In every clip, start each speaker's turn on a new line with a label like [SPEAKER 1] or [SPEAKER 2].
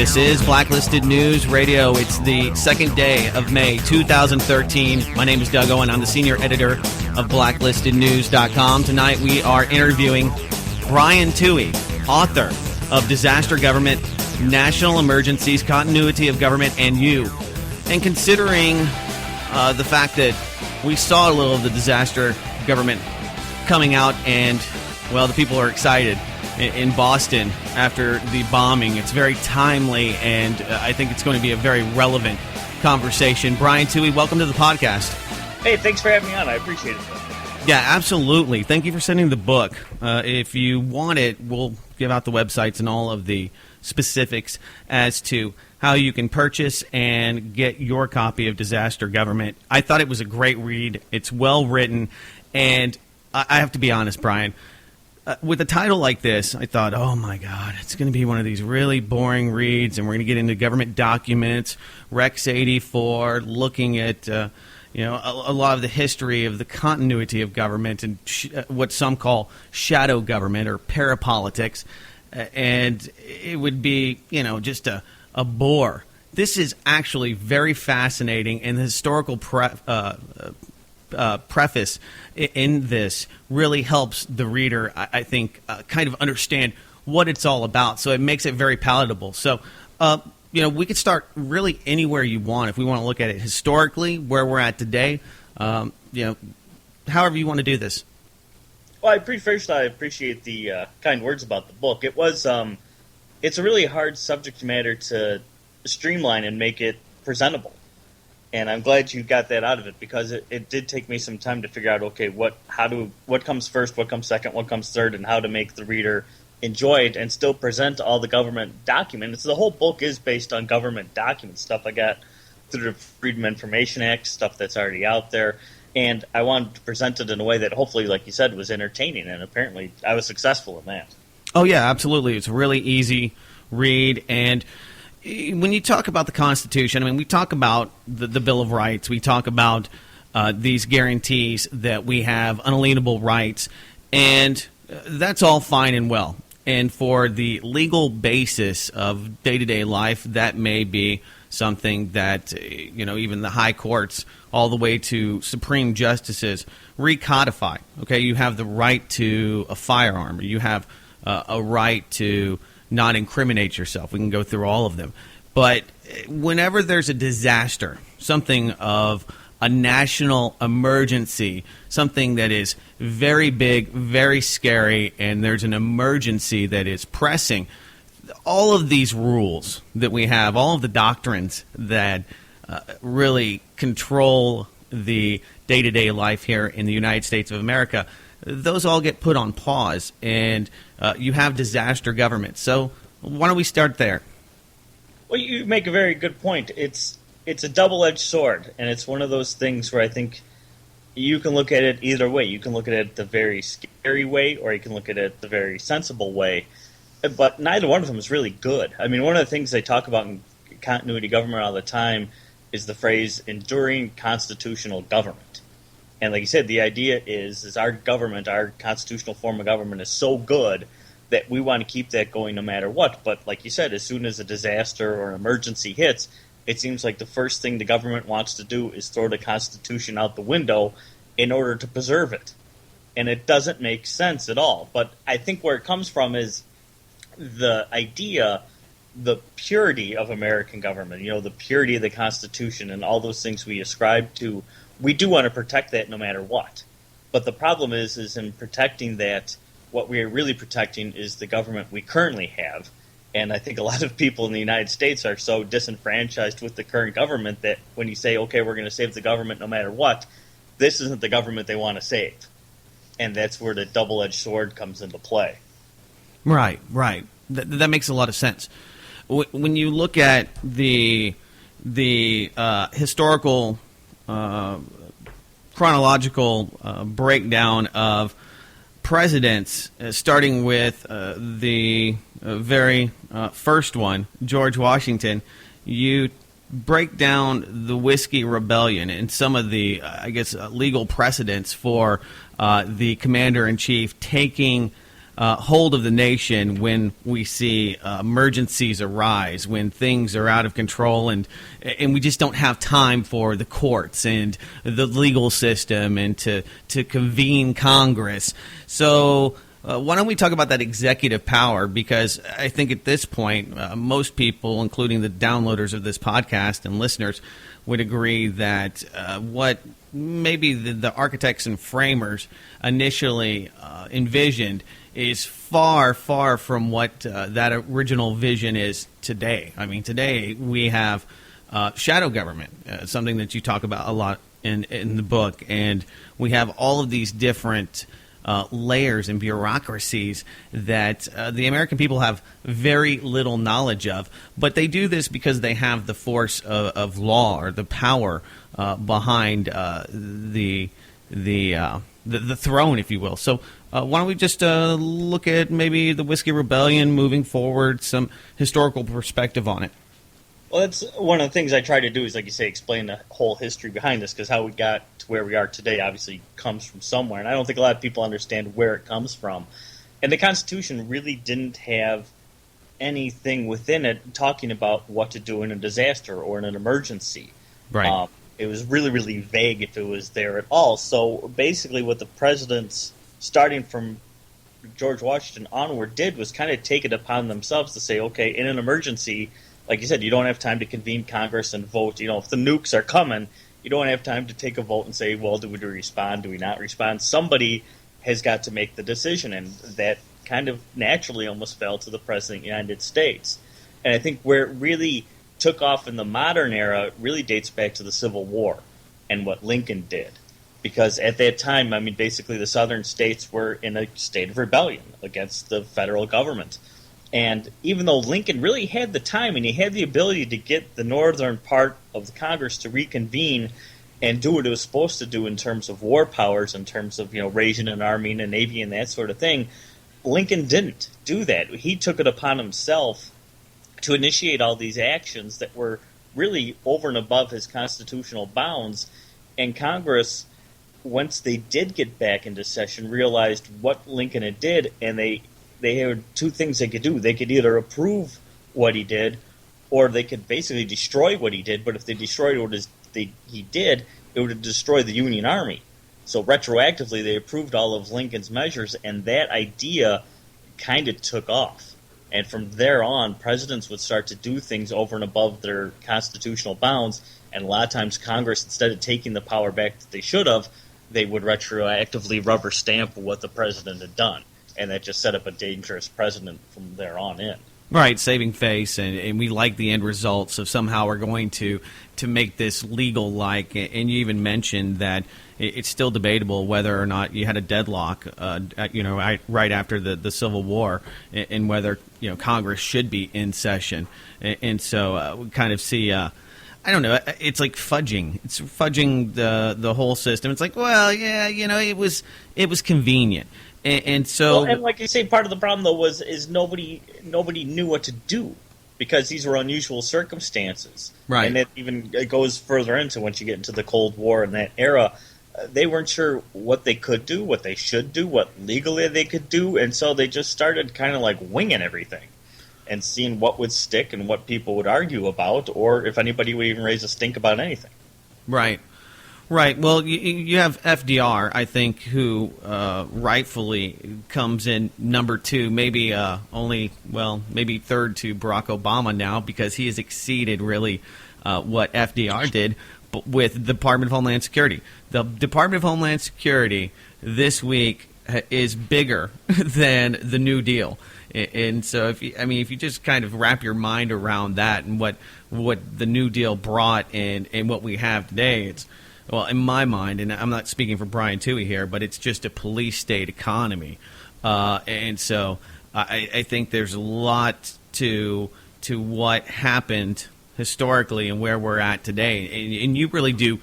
[SPEAKER 1] This is Blacklisted News Radio. It's the second day of May 2013. My name is Doug Owen. I'm the senior editor of BlacklistedNews.com. Tonight we are interviewing Brian Tuohy, author of Disaster Government, National Emergencies, Continuity of Government, and You. And considering the fact that we saw a little of the disaster government coming out and, well, the people are excited in Boston after the bombing. It's very timely, and I think it's going to be a very relevant conversation. Brian Tuohy, welcome to the podcast.
[SPEAKER 2] Hey, thanks for having me on. I appreciate it.
[SPEAKER 1] Yeah, absolutely. Thank you for sending the book. If you want it, we'll give out the websites and all of the specifics as to how you can purchase and get your copy of Disaster Government. I thought it was a great read. It's well written, and I have to be honest, Brian, with a title like this, I thought, oh my God, it's going to be one of these really boring reads, and we're going to get into government documents, Rex 84, looking at a lot of the history of the continuity of government and what some call shadow government or parapolitics, and it would be just a bore. This is actually very fascinating, and the historical preface in this really helps the reader, I think, kind of understand what it's all about. So it makes it very palatable. So, we could start really anywhere you want if we want to look at it historically, where we're at today. However you want to do this.
[SPEAKER 2] Well, first I appreciate the kind words about the book. It's a really hard subject matter to streamline and make it presentable. And I'm glad you got that out of it, because it did take me some time to figure out, okay, what comes first, what comes second, what comes third, and how to make the reader enjoy it and still present all the government documents. The whole book is based on government documents, stuff I got through the Freedom of Information Act, stuff that's already out there. And I wanted to present it in a way that hopefully, like you said, was entertaining, and apparently I was successful in that. Oh,
[SPEAKER 1] yeah, absolutely. It's a really easy read, and when you talk about the Constitution, I mean, we talk about the Bill of Rights. We talk about these guarantees that we have unalienable rights, and that's all fine and well. And for the legal basis of day-to-day life, that may be something that, even the high courts all the way to Supreme Justices recodify. Okay, you have the right to a firearm. You have a right to not incriminate yourself. We can go through all of them. But whenever there's a disaster, something of a national emergency, something that is very big, very scary, and there's an emergency that is pressing, all of these rules that we have, all of the doctrines that really control the day-to-day life here in the United States of America, those all get put on pause, and you have disaster government. So why don't we start there?
[SPEAKER 2] Well, you make a very good point. It's a double-edged sword, and it's one of those things where I think you can look at it either way. You can look at it the very scary way, or you can look at it the very sensible way. But neither one of them is really good. I mean, one of the things they talk about in continuity government all the time is the phrase enduring constitutional government. And like you said, the idea is our government, our constitutional form of government is so good that we want to keep that going no matter what. But like you said, as soon as a disaster or an emergency hits, it seems like the first thing the government wants to do is throw the Constitution out the window in order to preserve it. And it doesn't make sense at all. But I think where it comes from is the idea, the purity of American government, the purity of the Constitution and all those things we ascribe to. We do want to protect that no matter what. But the problem is in protecting that, what we are really protecting is the government we currently have. And I think a lot of people in the United States are so disenfranchised with the current government that when you say, okay, we're going to save the government no matter what, this isn't the government they want to save. And that's where the double-edged sword comes into play.
[SPEAKER 1] Right. That makes a lot of sense. When you look at the historical chronological breakdown of presidents, starting with the very first one, George Washington, you break down the Whiskey Rebellion and some of the, legal precedents for the commander-in-chief taking hold of the nation when we see emergencies arise, when things are out of control, and we just don't have time for the courts and the legal system and to convene Congress. So why don't we talk about that executive power? Because I think at this point, most people, including the downloaders of this podcast and listeners, would agree that what maybe the architects and framers initially envisioned is far, far from what that original vision is today. I mean, today we have shadow government, something that you talk about a lot in the book, and we have all of these different layers and bureaucracies that the American people have very little knowledge of, but they do this because they have the force of law or the power behind the throne, if you will. So why don't we just look at maybe the Whiskey Rebellion moving forward, some historical perspective on it?
[SPEAKER 2] Well, that's one of the things I try to do is, like you say, explain the whole history behind this, because how we got to where we are today obviously comes from somewhere, and I don't think a lot of people understand where it comes from. And the Constitution really didn't have anything within it talking about what to do in a disaster or in an emergency.
[SPEAKER 1] Right.
[SPEAKER 2] It was really, really vague if it was there at all. So basically what the presidents, starting from George Washington onward, did was kind of take it upon themselves to say, okay, in an emergency, like you said, you don't have time to convene Congress and vote. You know, if the nukes are coming, you don't have time to take a vote and say, well, do we respond? Do we not respond? Somebody has got to make the decision, and that kind of naturally almost fell to the President of the United States. And I think where it really took off in the modern era really dates back to the Civil War and what Lincoln did. Because at that time, I mean, basically the southern states were in a state of rebellion against the federal government. And even though Lincoln really had the time and he had the ability to get the northern part of the Congress to reconvene and do what it was supposed to do in terms of war powers, in terms of, you know, raising an army and a navy and that sort of thing, Lincoln didn't do that. He took it upon himself to initiate all these actions that were really over and above his constitutional bounds. And Congress, once they did get back into session, realized what Lincoln had did, and they had two things they could do. They could either approve what he did, or they could basically destroy what he did. But if they destroyed what he did, it would destroy the Union Army. So retroactively, they approved all of Lincoln's measures, and that idea kind of took off. And from there on, presidents would start to do things over and above their constitutional bounds, and a lot of times Congress, instead of taking the power back that they should have, they would retroactively rubber stamp what the president had done. And that just set up a dangerous precedent from there on in.
[SPEAKER 1] Right, saving face, and we like the end results of somehow we're going to make this legal-like. And you even mentioned that it's still debatable whether or not you had a deadlock, right after the Civil War, and whether Congress should be in session. And so we kind of see. I don't know. It's like fudging. It's fudging the whole system. It's like, well, yeah, it was convenient. And so,
[SPEAKER 2] and like you say, part of the problem though is nobody knew what to do because these were unusual circumstances,
[SPEAKER 1] right?
[SPEAKER 2] And it goes further into once you get into the Cold War and that era, they weren't sure what they could do, what they should do, what legally they could do, and so they just started kind of like winging everything and seeing what would stick and what people would argue about, or if anybody would even raise a stink about anything.
[SPEAKER 1] Right. Right. Well, you have FDR, I think, who rightfully comes in number two, maybe maybe third to Barack Obama now, because he has exceeded really what FDR did with the Department of Homeland Security. The Department of Homeland Security this week is bigger than the New Deal. And so, if you just kind of wrap your mind around that and what the New Deal brought and what we have today, it's, well, in my mind, and I'm not speaking for Brian Tuohy here, but it's just a police state economy. And so I think there's a lot to what happened historically and where we're at today. And you really do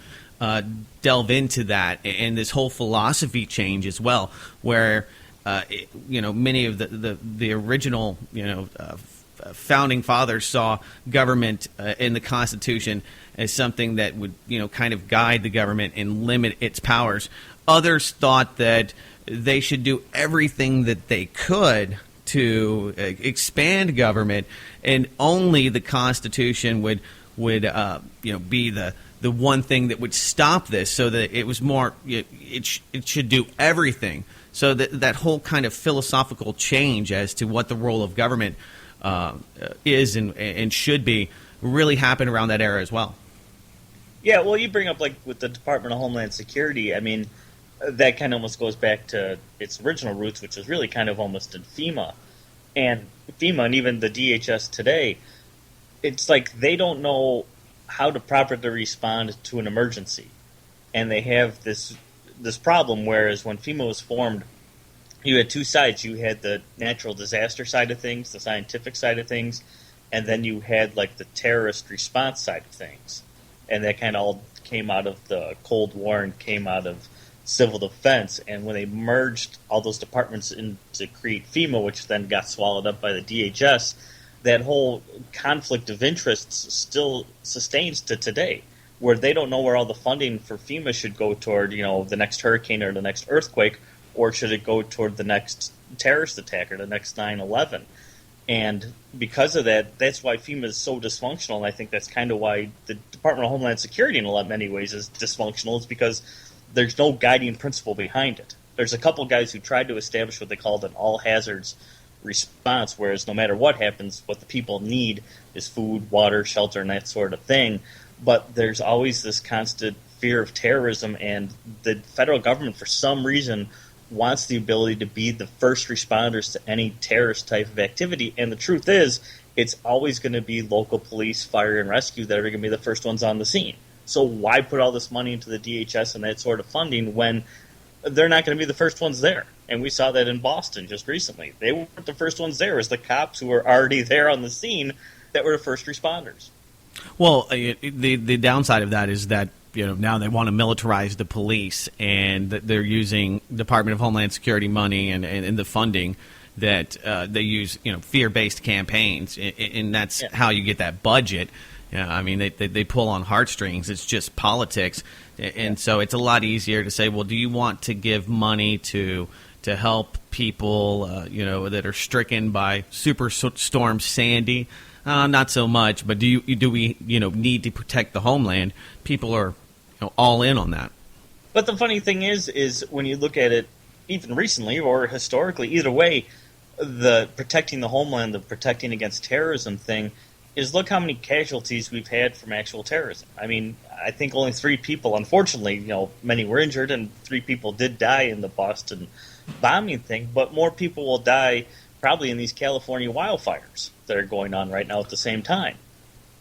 [SPEAKER 1] delve into that and this whole philosophy change as well, where many of the original founding fathers saw government in the Constitution as something that would, kind of guide the government and limit its powers. Others thought that they should do everything that they could to expand government, and only the Constitution would be the one thing that would stop this, so that it was more it should do everything. So that whole kind of philosophical change as to what the role of government is and should be really happened around that era as well.
[SPEAKER 2] Yeah, well, you bring up, like, with the Department of Homeland Security, I mean, that kind of almost goes back to its original roots, which was really kind of almost in FEMA. And FEMA and even the DHS today, it's like they don't know how to properly respond to an emergency. And they have this problem, whereas when FEMA was formed, you had two sides. You had the natural disaster side of things, the scientific side of things, and then you had, like, the terrorist response side of things. And that kind of all came out of the Cold War and came out of civil defense. And when they merged all those departments to create FEMA, which then got swallowed up by the DHS, that whole conflict of interests still sustains to today, where they don't know where all the funding for FEMA should go toward, the next hurricane or the next earthquake, or should it go toward the next terrorist attack or the next 9/11. And because of that, that's why FEMA is so dysfunctional, and I think that's kind of why the Department of Homeland Security in many ways is dysfunctional, is because there's no guiding principle behind it. There's a couple guys who tried to establish what they called an all-hazards response, whereas no matter what happens, what the people need is food, water, shelter, and that sort of thing. But there's always this constant fear of terrorism, and the federal government, for some reason, wants the ability to be the first responders to any terrorist type of activity. And the truth is, it's always going to be local police, fire, and rescue that are going to be the first ones on the scene. So why put all this money into the DHS and that sort of funding when they're not going to be the first ones there? And we saw that in Boston just recently. They weren't the first ones there. It was the cops who were already there on the scene that were the first responders.
[SPEAKER 1] Well, the downside of that is that now they want to militarize the police, and that they're using Department of Homeland Security money and the funding that they use, fear-based campaigns, and that's how you get that budget. I mean, they pull on heartstrings. It's just politics, and so it's a lot easier to say, well, do you want to give money to help people, that are stricken by Superstorm Sandy? Not so much, but do we need to protect the homeland? People are all in on that.
[SPEAKER 2] But the funny thing is when you look at it, even recently or historically, either way, the protecting the homeland, the protecting against terrorism thing, is look how many casualties we've had from actual terrorism. I mean, I think only 3 people, unfortunately, many were injured, and 3 people did die in the Boston bombing thing, but more people will die probably in these California wildfires that are going on right now at the same time.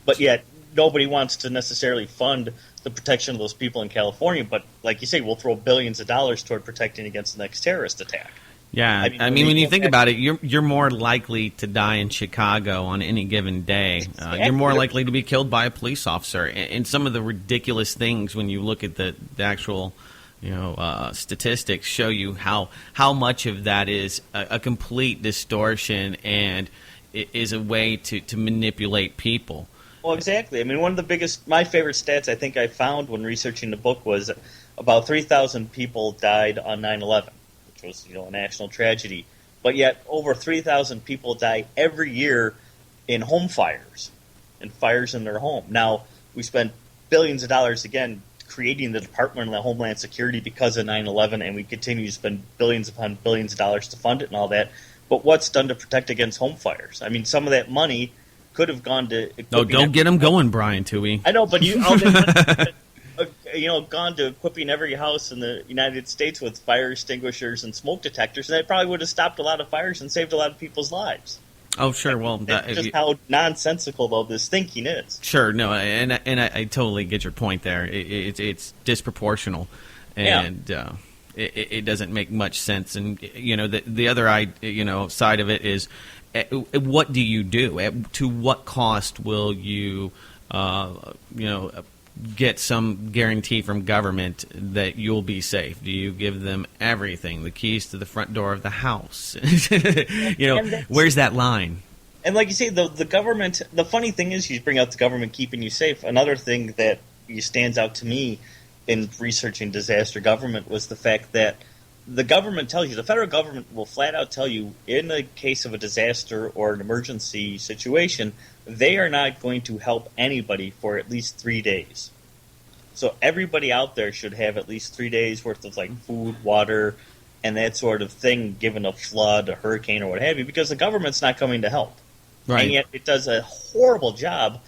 [SPEAKER 2] But yet, nobody wants to necessarily fund the protection of those people in California, but like you say, we'll throw billions of dollars toward protecting against the next terrorist attack.
[SPEAKER 1] Yeah, I mean, when you think about it, you're more likely to die in Chicago on any given day. You're more likely to be killed by a police officer. And some of the ridiculous things, when you look at the actual statistics, show you how much of that is a complete distortion and is a way to manipulate people.
[SPEAKER 2] Well, exactly. I mean, one of my favorite stats I think I found when researching the book was about 3,000 people died on 9/11, which was, a national tragedy. But yet over 3,000 people die every year in home fires, and fires in their home. Now, we spent billions of dollars, again, creating the Department of Homeland Security because of 9/11, and we continue to spend billions upon billions of dollars to fund it and all that. But what's done to protect against home fires? I mean, some of that money could have gone to...
[SPEAKER 1] No, don't get them going, Brian Tuohy.
[SPEAKER 2] I know, but all that money, gone to equipping every house in the United States with fire extinguishers and smoke detectors, and that probably would have stopped a lot of fires and saved a lot of people's lives.
[SPEAKER 1] Oh, sure. Well,
[SPEAKER 2] that's just how nonsensical, though, this thinking is.
[SPEAKER 1] Sure. No, and I totally get your point there. It's disproportional, and it doesn't make much sense. And the other side of it is, what do you do? To what cost will you get some guarantee from government that you'll be safe? Do you give them everything, the keys to the front door of the house? Where's that line?
[SPEAKER 2] And like you say, the government, the funny thing is you bring out the government keeping you safe. Another thing that stands out to me in researching disaster government was the fact that the government tells you, the federal government will flat out tell you, in the case of a disaster or an emergency situation, they are not going to help anybody for at least 3 days. So everybody out there should have at least 3 days worth of like food, water, and that sort of thing, given a flood, a hurricane, or what have you, because the government's not coming to help.
[SPEAKER 1] Right.
[SPEAKER 2] And yet it does a horrible job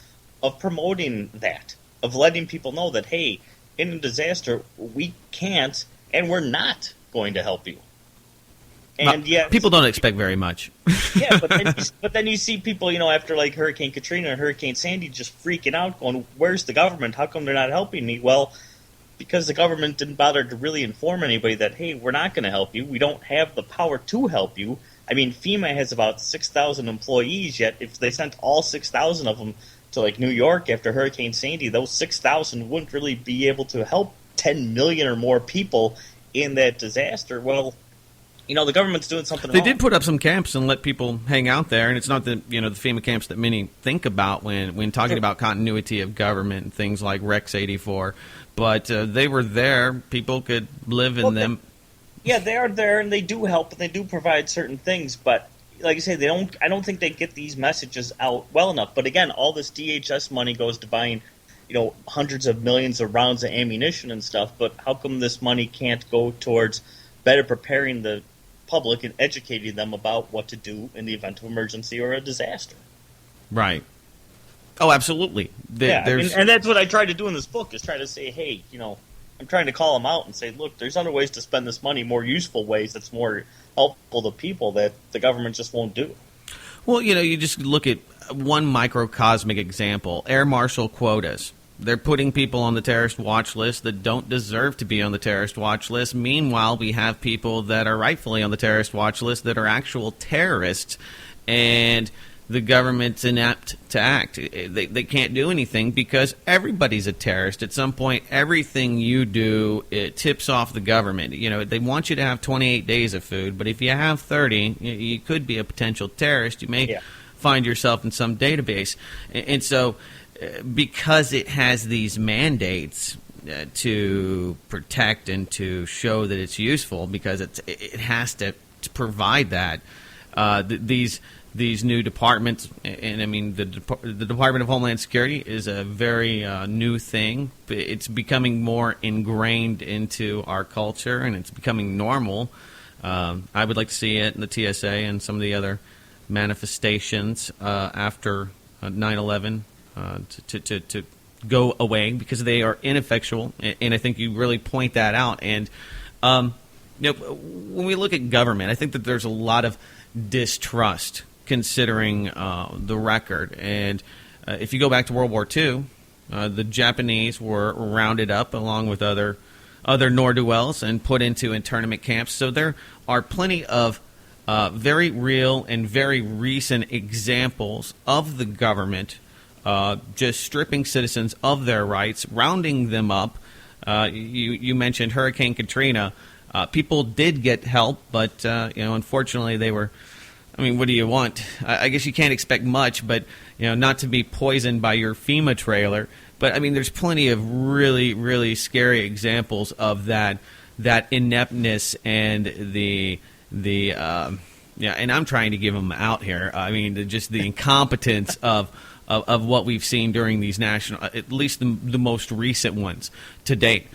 [SPEAKER 2] of promoting that, of letting people know that, hey, in a disaster, we can't and we're not going to help you. And yet
[SPEAKER 1] people don't expect very much.
[SPEAKER 2] Yeah, but then you see people, after like Hurricane Katrina and Hurricane Sandy just freaking out, going, where's the government? How come they're not helping me? Well, because the government didn't bother to really inform anybody that, hey, we're not going to help you. We don't have the power to help you. I mean, FEMA has about 6,000 employees, yet if they sent all 6,000 of them to like New York after Hurricane Sandy, those 6,000 wouldn't really be able to help 10 million or more people in that disaster. Well, the government's doing something
[SPEAKER 1] They
[SPEAKER 2] wrong.
[SPEAKER 1] did put up some camps and let people hang out there, and it's not the the FEMA camps that many think about when talking about continuity of government and things like Rex 84. But they were there. People could live in them.
[SPEAKER 2] Yeah, they are there, and they do help, and they do provide certain things. But like I say, I don't think they get these messages out well enough. But again, all this DHS money goes to buying, hundreds of millions of rounds of ammunition and stuff. But how come this money can't go towards better preparing the public and educating them about what to do in the event of emergency or a disaster?
[SPEAKER 1] Right. Oh, absolutely.
[SPEAKER 2] And that's what I tried to do in this book, is try to say, hey, I'm trying to call them out and say, look, there's other ways to spend this money, more useful ways that's more helpful to people that the government just won't do.
[SPEAKER 1] Well, you just look at one microcosmic example, air marshal quotas. They're putting people on the terrorist watch list that don't deserve to be on the terrorist watch list. Meanwhile, we have people that are rightfully on the terrorist watch list that are actual terrorists, and the government's inept to act. They can't do anything because everybody's a terrorist. At some point, everything you do, it tips off the government. They want you to have 28 days of food, but if you have 30, you could be a potential terrorist. You may find yourself in some database. And so because it has these mandates to protect and to show that it's useful, because it has to provide that, these new departments, and I mean the Department of Homeland Security is a very new thing. It's becoming more ingrained into our culture, and it's becoming normal. I would like to see it in the TSA and some of the other manifestations after 9/11 to go away, because they are ineffectual, and I think you really point that out. And when we look at government, I think that there's a lot of distrust considering the record. And if you go back to World War II, the Japanese were rounded up along with other ne'er-do-wells and put into internment camps. So there are plenty of very real and very recent examples of the government just stripping citizens of their rights, rounding them up. You mentioned Hurricane Katrina. People did get help, but unfortunately they were. I mean, what do you want? I guess you can't expect much, but not to be poisoned by your FEMA trailer. But I mean, there's plenty of really, really scary examples of that ineptness and the and I'm trying to give them out here. I mean, just the incompetence of what we've seen during these national, at least the most recent ones to date.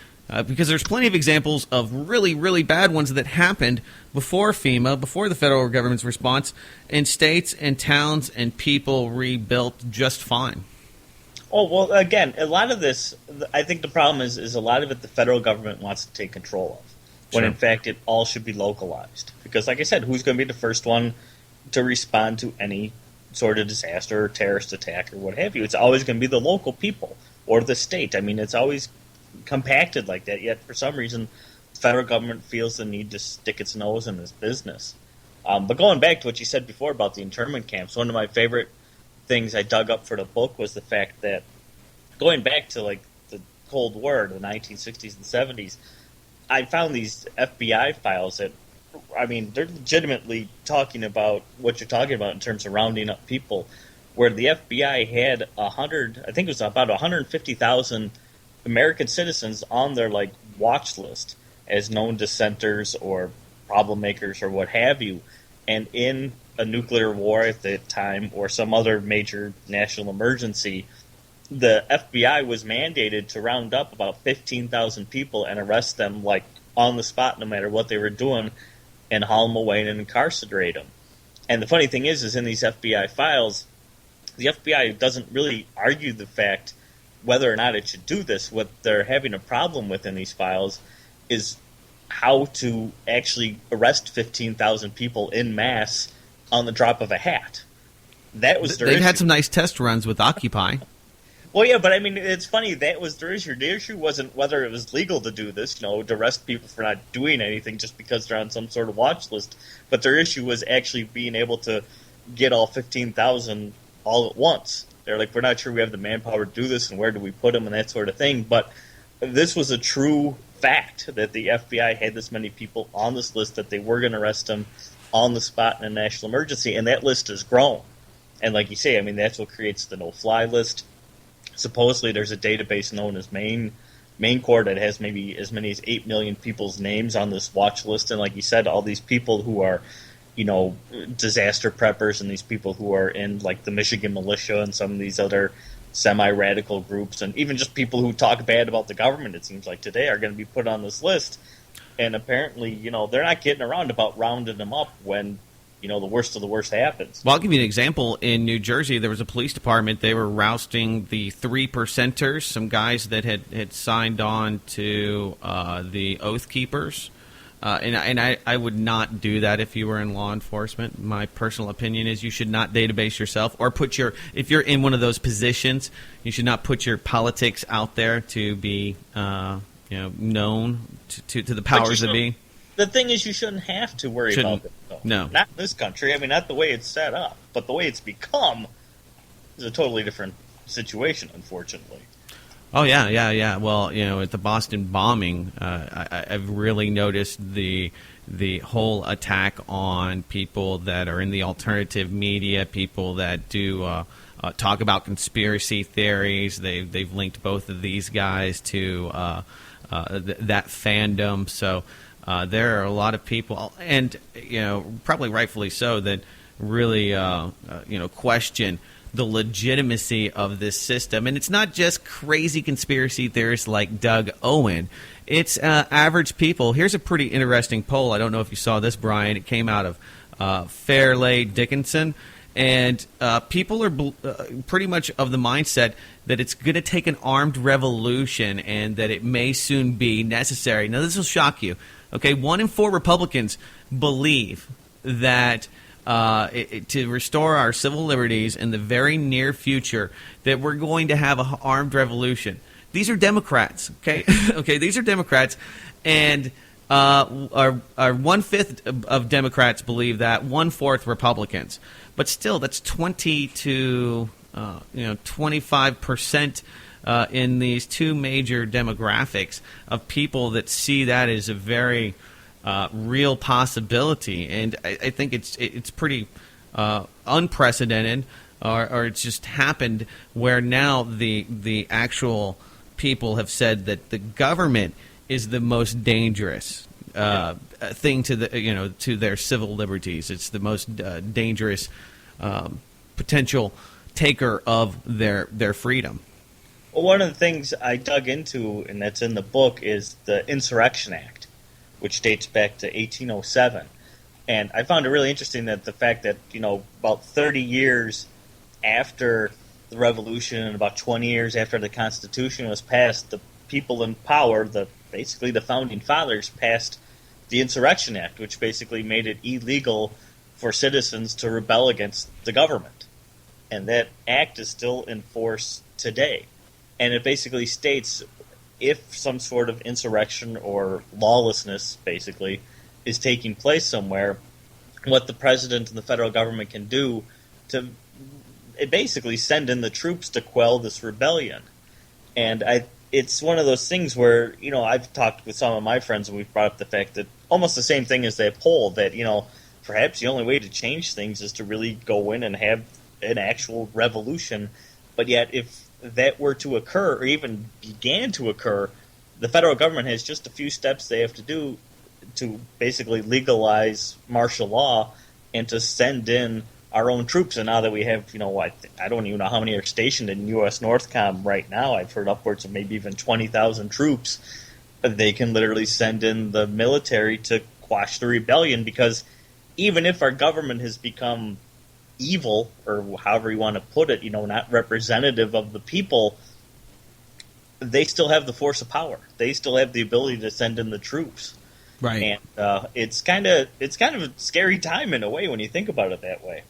[SPEAKER 1] Because there's plenty of examples of really, really bad ones that happened before FEMA, before the federal government's response, and states and towns and people rebuilt just fine.
[SPEAKER 2] Oh, well, again, a lot of this, I think the problem is a lot of it the federal government wants to take control of, when in fact it all should be localized. Because like I said, who's going to be the first one to respond to any sort of disaster or terrorist attack or what have you? It's always going to be the local people or the state. I mean, it's always compacted like that, yet for some reason the federal government feels the need to stick its nose in this business. But going back to what you said before about the internment camps, one of my favorite things I dug up for the book was the fact that going back to like the Cold War, the 1960s and 70s, I found these FBI files that I mean, they're legitimately talking about what you're talking about in terms of rounding up people, where the FBI had I think it was about 150,000 American citizens on their like watch list as known dissenters or problem makers or what have you, and in a nuclear war at the time or some other major national emergency, the FBI was mandated to round up about 15,000 people and arrest them like on the spot, no matter what they were doing, and haul them away and incarcerate them. And the funny thing is in these FBI files, the FBI doesn't really argue the fact whether or not it should do this. What they're having a problem with in these files is how to actually arrest 15,000 people in mass on the drop of a hat. That was their
[SPEAKER 1] They've
[SPEAKER 2] issue.
[SPEAKER 1] had some nice test runs with Occupy.
[SPEAKER 2] Well, yeah, but I mean, it's funny, that was their issue. The issue wasn't whether it was legal to do this, to arrest people for not doing anything just because they're on some sort of watch list. But their issue was actually being able to get all 15,000 all at once. They're like, we're not sure we have the manpower to do this, and where do we put them, and that sort of thing. But this was a true fact that the FBI had this many people on this list, that they were going to arrest them on the spot in a national emergency, and that list has grown. And like you say, I mean, that's what creates the no-fly list. Supposedly there's a database known as Main Corps that has maybe as many as 8 million people's names on this watch list. And like you said, all these people who are, disaster preppers, and these people who are in like the Michigan militia and some of these other semi-radical groups, and even just people who talk bad about the government, it seems like today, are going to be put on this list. And apparently, they're not getting around about rounding them up when the worst of the worst happens.
[SPEAKER 1] Well, I'll give you an example. In New Jersey, there was a police department. They were rousting the 3%ers, some guys that had signed on to the Oath Keepers. And I would not do that if you were in law enforcement. My personal opinion is you should not database yourself, or if you're in one of those positions, you should not put your politics out there to be known to the powers that be.
[SPEAKER 2] The thing is, you shouldn't have to worry about it, though.
[SPEAKER 1] No.
[SPEAKER 2] Not in this country. I mean, not the way it's set up, but the way it's become is a totally different situation, unfortunately.
[SPEAKER 1] Oh, yeah. Well, at the Boston bombing, I've really noticed the whole attack on people that are in the alternative media, people that do talk about conspiracy theories. They've linked both of these guys to that fandom. So there are a lot of people, and probably rightfully so, that really question the legitimacy of this system. And it's not just crazy conspiracy theorists like Doug Owen. It's average people. Here's a pretty interesting poll. I don't know if you saw this, Brian. It came out of Fairleigh Dickinson. And people are pretty much of the mindset that it's going to take an armed revolution and that it may soon be necessary. Now, this will shock you. Okay, 1 in 4 Republicans believe that to restore our civil liberties in the very near future, that we're going to have an armed revolution. These are Democrats, okay? Okay, these are Democrats, and our 1/5 of Democrats believe that, 1/4 Republicans. But still, that's 20 to 25% in these two major demographics of people that see that as a very real possibility. And I think it's pretty unprecedented, or it's just happened, where now the actual people have said that the government is the most dangerous thing to their civil liberties. It's the most dangerous potential taker of their freedom.
[SPEAKER 2] Well, one of the things I dug into, and that's in the book, is the Insurrection Act, which dates back to 1807. And I found it really interesting that the fact that, about 30 years after the Revolution and about 20 years after the Constitution was passed, the people in power, basically the Founding Fathers, passed the Insurrection Act, which basically made it illegal for citizens to rebel against the government. And that act is still in force today. And it basically states, if some sort of insurrection or lawlessness, basically, is taking place somewhere, what the president and the federal government can do to basically send in the troops to quell this rebellion. And it's one of those things where, I've talked with some of my friends and we've brought up the fact that almost the same thing as that poll that, perhaps the only way to change things is to really go in and have an actual revolution. But yet, if that were to occur or even began to occur, the federal government has just a few steps they have to do to basically legalize martial law and to send in our own troops. And now that we have, I don't even know how many are stationed in U.S. Northcom right now. I've heard upwards of maybe even 20,000 troops. They can literally send in the military to quash the rebellion, because even if our government has become evil, or however you want to put it, not representative of the people, they still have the force of power. They still have the ability to send in the troops.
[SPEAKER 1] Right.
[SPEAKER 2] And it's kind of a scary time in a way when you think about it that way.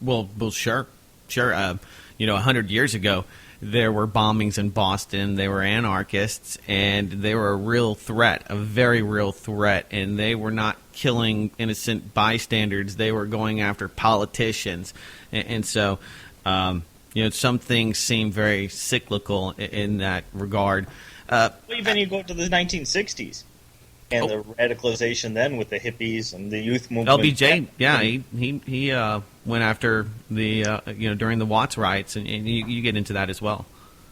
[SPEAKER 1] Well, sure. 100 years ago, there were bombings in Boston. They were anarchists, and they were a real threat, a very real threat. And they were not killing innocent bystanders. They were going after politicians. And so, some things seem very cyclical in that regard.
[SPEAKER 2] Even you go to the 1960s. And the radicalization then with the hippies and the youth movement.
[SPEAKER 1] LBJ, yeah, he went after the during the Watts riots, and you get into that as well.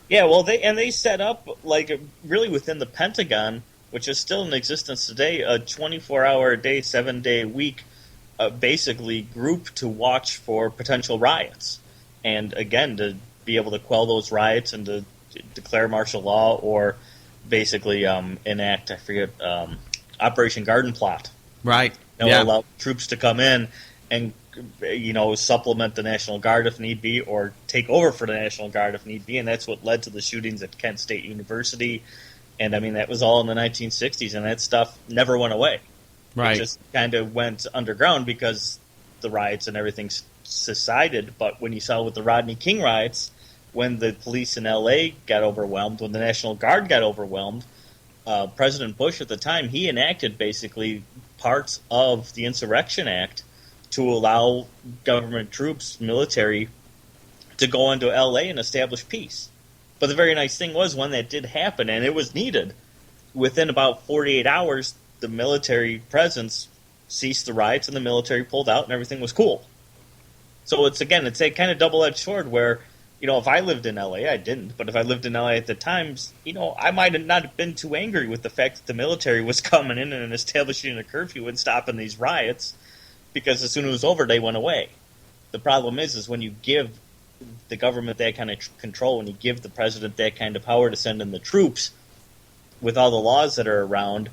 [SPEAKER 2] Yeah, well, they set up really within the Pentagon, which is still in existence today, a 24-hour a day, 7-day a week, basically group to watch for potential riots, and again to be able to quell those riots and to declare martial law or basically enact Operation Garden Plot.
[SPEAKER 1] Right.
[SPEAKER 2] Allow troops to come in and supplement the National Guard if need be, or take over for the National Guard if need be, and that's what led to the shootings at Kent State University. And I mean, that was all in the 1960s, and that stuff never went away.
[SPEAKER 1] Right.
[SPEAKER 2] It just kind of went underground because the riots and everything subsided. But when you saw with the Rodney King riots, when the police in L.A. got overwhelmed, when the National Guard got overwhelmed, President Bush at the time, he enacted basically parts of the Insurrection Act to allow government troops, military, to go into L.A. and establish peace. But the very nice thing was, when that did happen, and it was needed, within about 48 hours, the military presence ceased the riots and the military pulled out and everything was cool. So it's a kind of double-edged sword where, if I lived in L.A., I didn't, but if I lived in L.A. at the times, I might have not been too angry with the fact that the military was coming in and establishing a curfew and stopping these riots, because as soon as it was over, they went away. The problem is when you give the government that kind of control, when you give the president that kind of power to send in the troops, with all the laws that are around,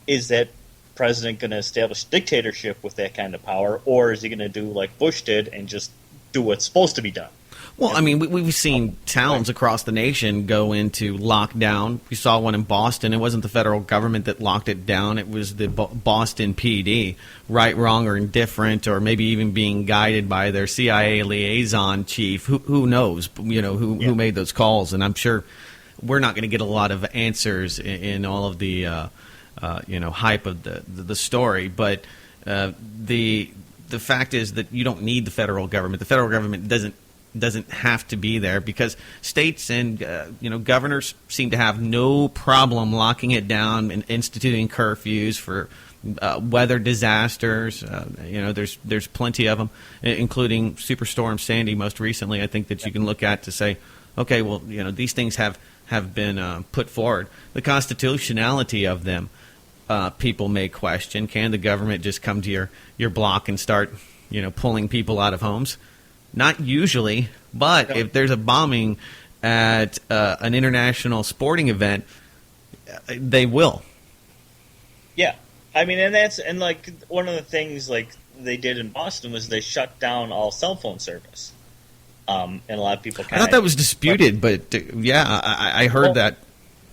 [SPEAKER 2] is that president going to establish dictatorship with that kind of power, or is he going to do like Bush did and just do what's supposed to be done?
[SPEAKER 1] Well, I mean, we've seen towns across the nation go into lockdown. We saw one in Boston. It wasn't the federal government that locked it down. It was the Boston PD, right, wrong, or indifferent, or maybe even being guided by their CIA liaison chief. Who knows, who made those calls. And I'm sure we're not going to get a lot of answers in all of the, hype of the story. But the fact is that you don't need the federal government. The federal government doesn't have to be there, because states and governors seem to have no problem locking it down and instituting curfews for weather disasters. There's plenty of them, including Superstorm Sandy most recently. I think that you can look at to say, okay, well, these things have been put forward. The constitutionality of them, people may question. Can the government just come to your block and start pulling people out of homes? Not usually, but if there's a bombing at an international sporting event, they will.
[SPEAKER 2] Yeah, I mean, and one of the things like they did in Boston was they shut down all cell phone service, and a lot of people.
[SPEAKER 1] I thought that was disputed, but I heard that.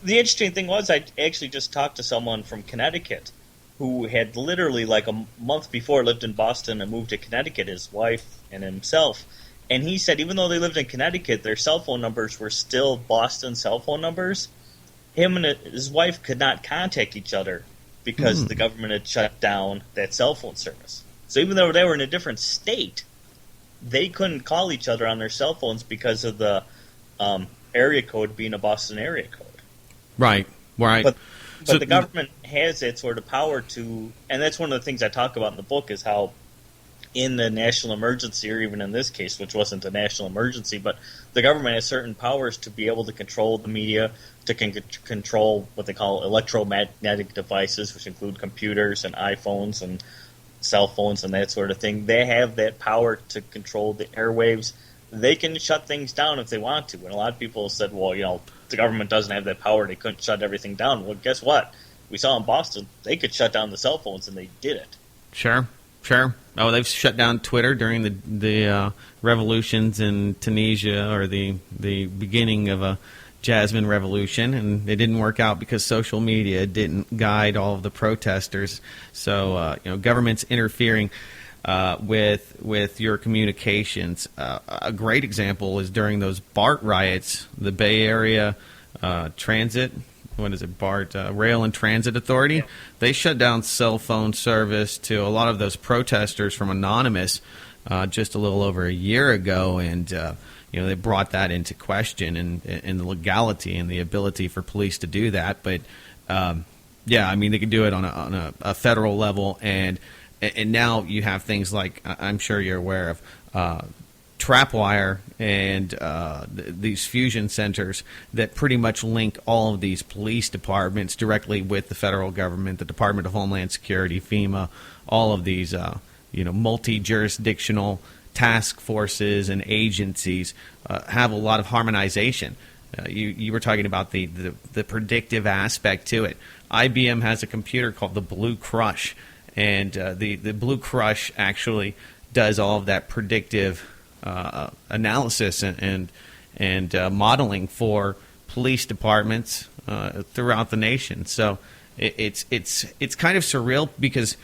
[SPEAKER 2] The interesting thing was, I actually just talked to someone from Connecticut who had literally like a month before lived in Boston and moved to Connecticut, his wife and himself. And he said even though they lived in Connecticut, their cell phone numbers were still Boston cell phone numbers. Him and his wife could not contact each other because the government had shut down that cell phone service. So even though they were in a different state, they couldn't call each other on their cell phones because of the area code being a Boston area code.
[SPEAKER 1] Right.
[SPEAKER 2] But
[SPEAKER 1] So
[SPEAKER 2] the government has that sort of power to, and that's one of the things I talk about in the book, is how in the national emergency, or even in this case, which wasn't a national emergency, but the government has certain powers to be able to control the media, to control what they call electromagnetic devices, which include computers and iPhones and cell phones and that sort of thing. They have that power to control the airwaves. They can shut things down if they want to. And a lot of people said, well, the government doesn't have that power. They couldn't shut everything down. Well, guess what? We saw in Boston, they could shut down the cell phones, and they did it.
[SPEAKER 1] Sure. Oh, they've shut down Twitter during the revolutions in Tunisia, or the beginning of a Jasmine revolution, and it didn't work out because social media didn't guide all of the protesters. So, government's interfering with your communications. A great example is during those BART riots, the Bay Area Transit. What is it, BART, Rail and Transit Authority?
[SPEAKER 2] Yeah.
[SPEAKER 1] They shut down cell phone service to a lot of those protesters from Anonymous just a little over a year ago, and they brought that into question, and the legality and the ability for police to do that. But they could do it on a federal level, and now you have things like, I'm sure you're aware of, Trapwire and these fusion centers that pretty much link all of these police departments directly with the federal government, the Department of Homeland Security, FEMA, all of these multi-jurisdictional task forces and agencies have a lot of harmonization. You were talking about the predictive aspect to it. IBM has a computer called the Blue Crush, and the Blue Crush actually does all of that predictive analysis and modeling for police departments throughout the nation. So it's kind of surreal because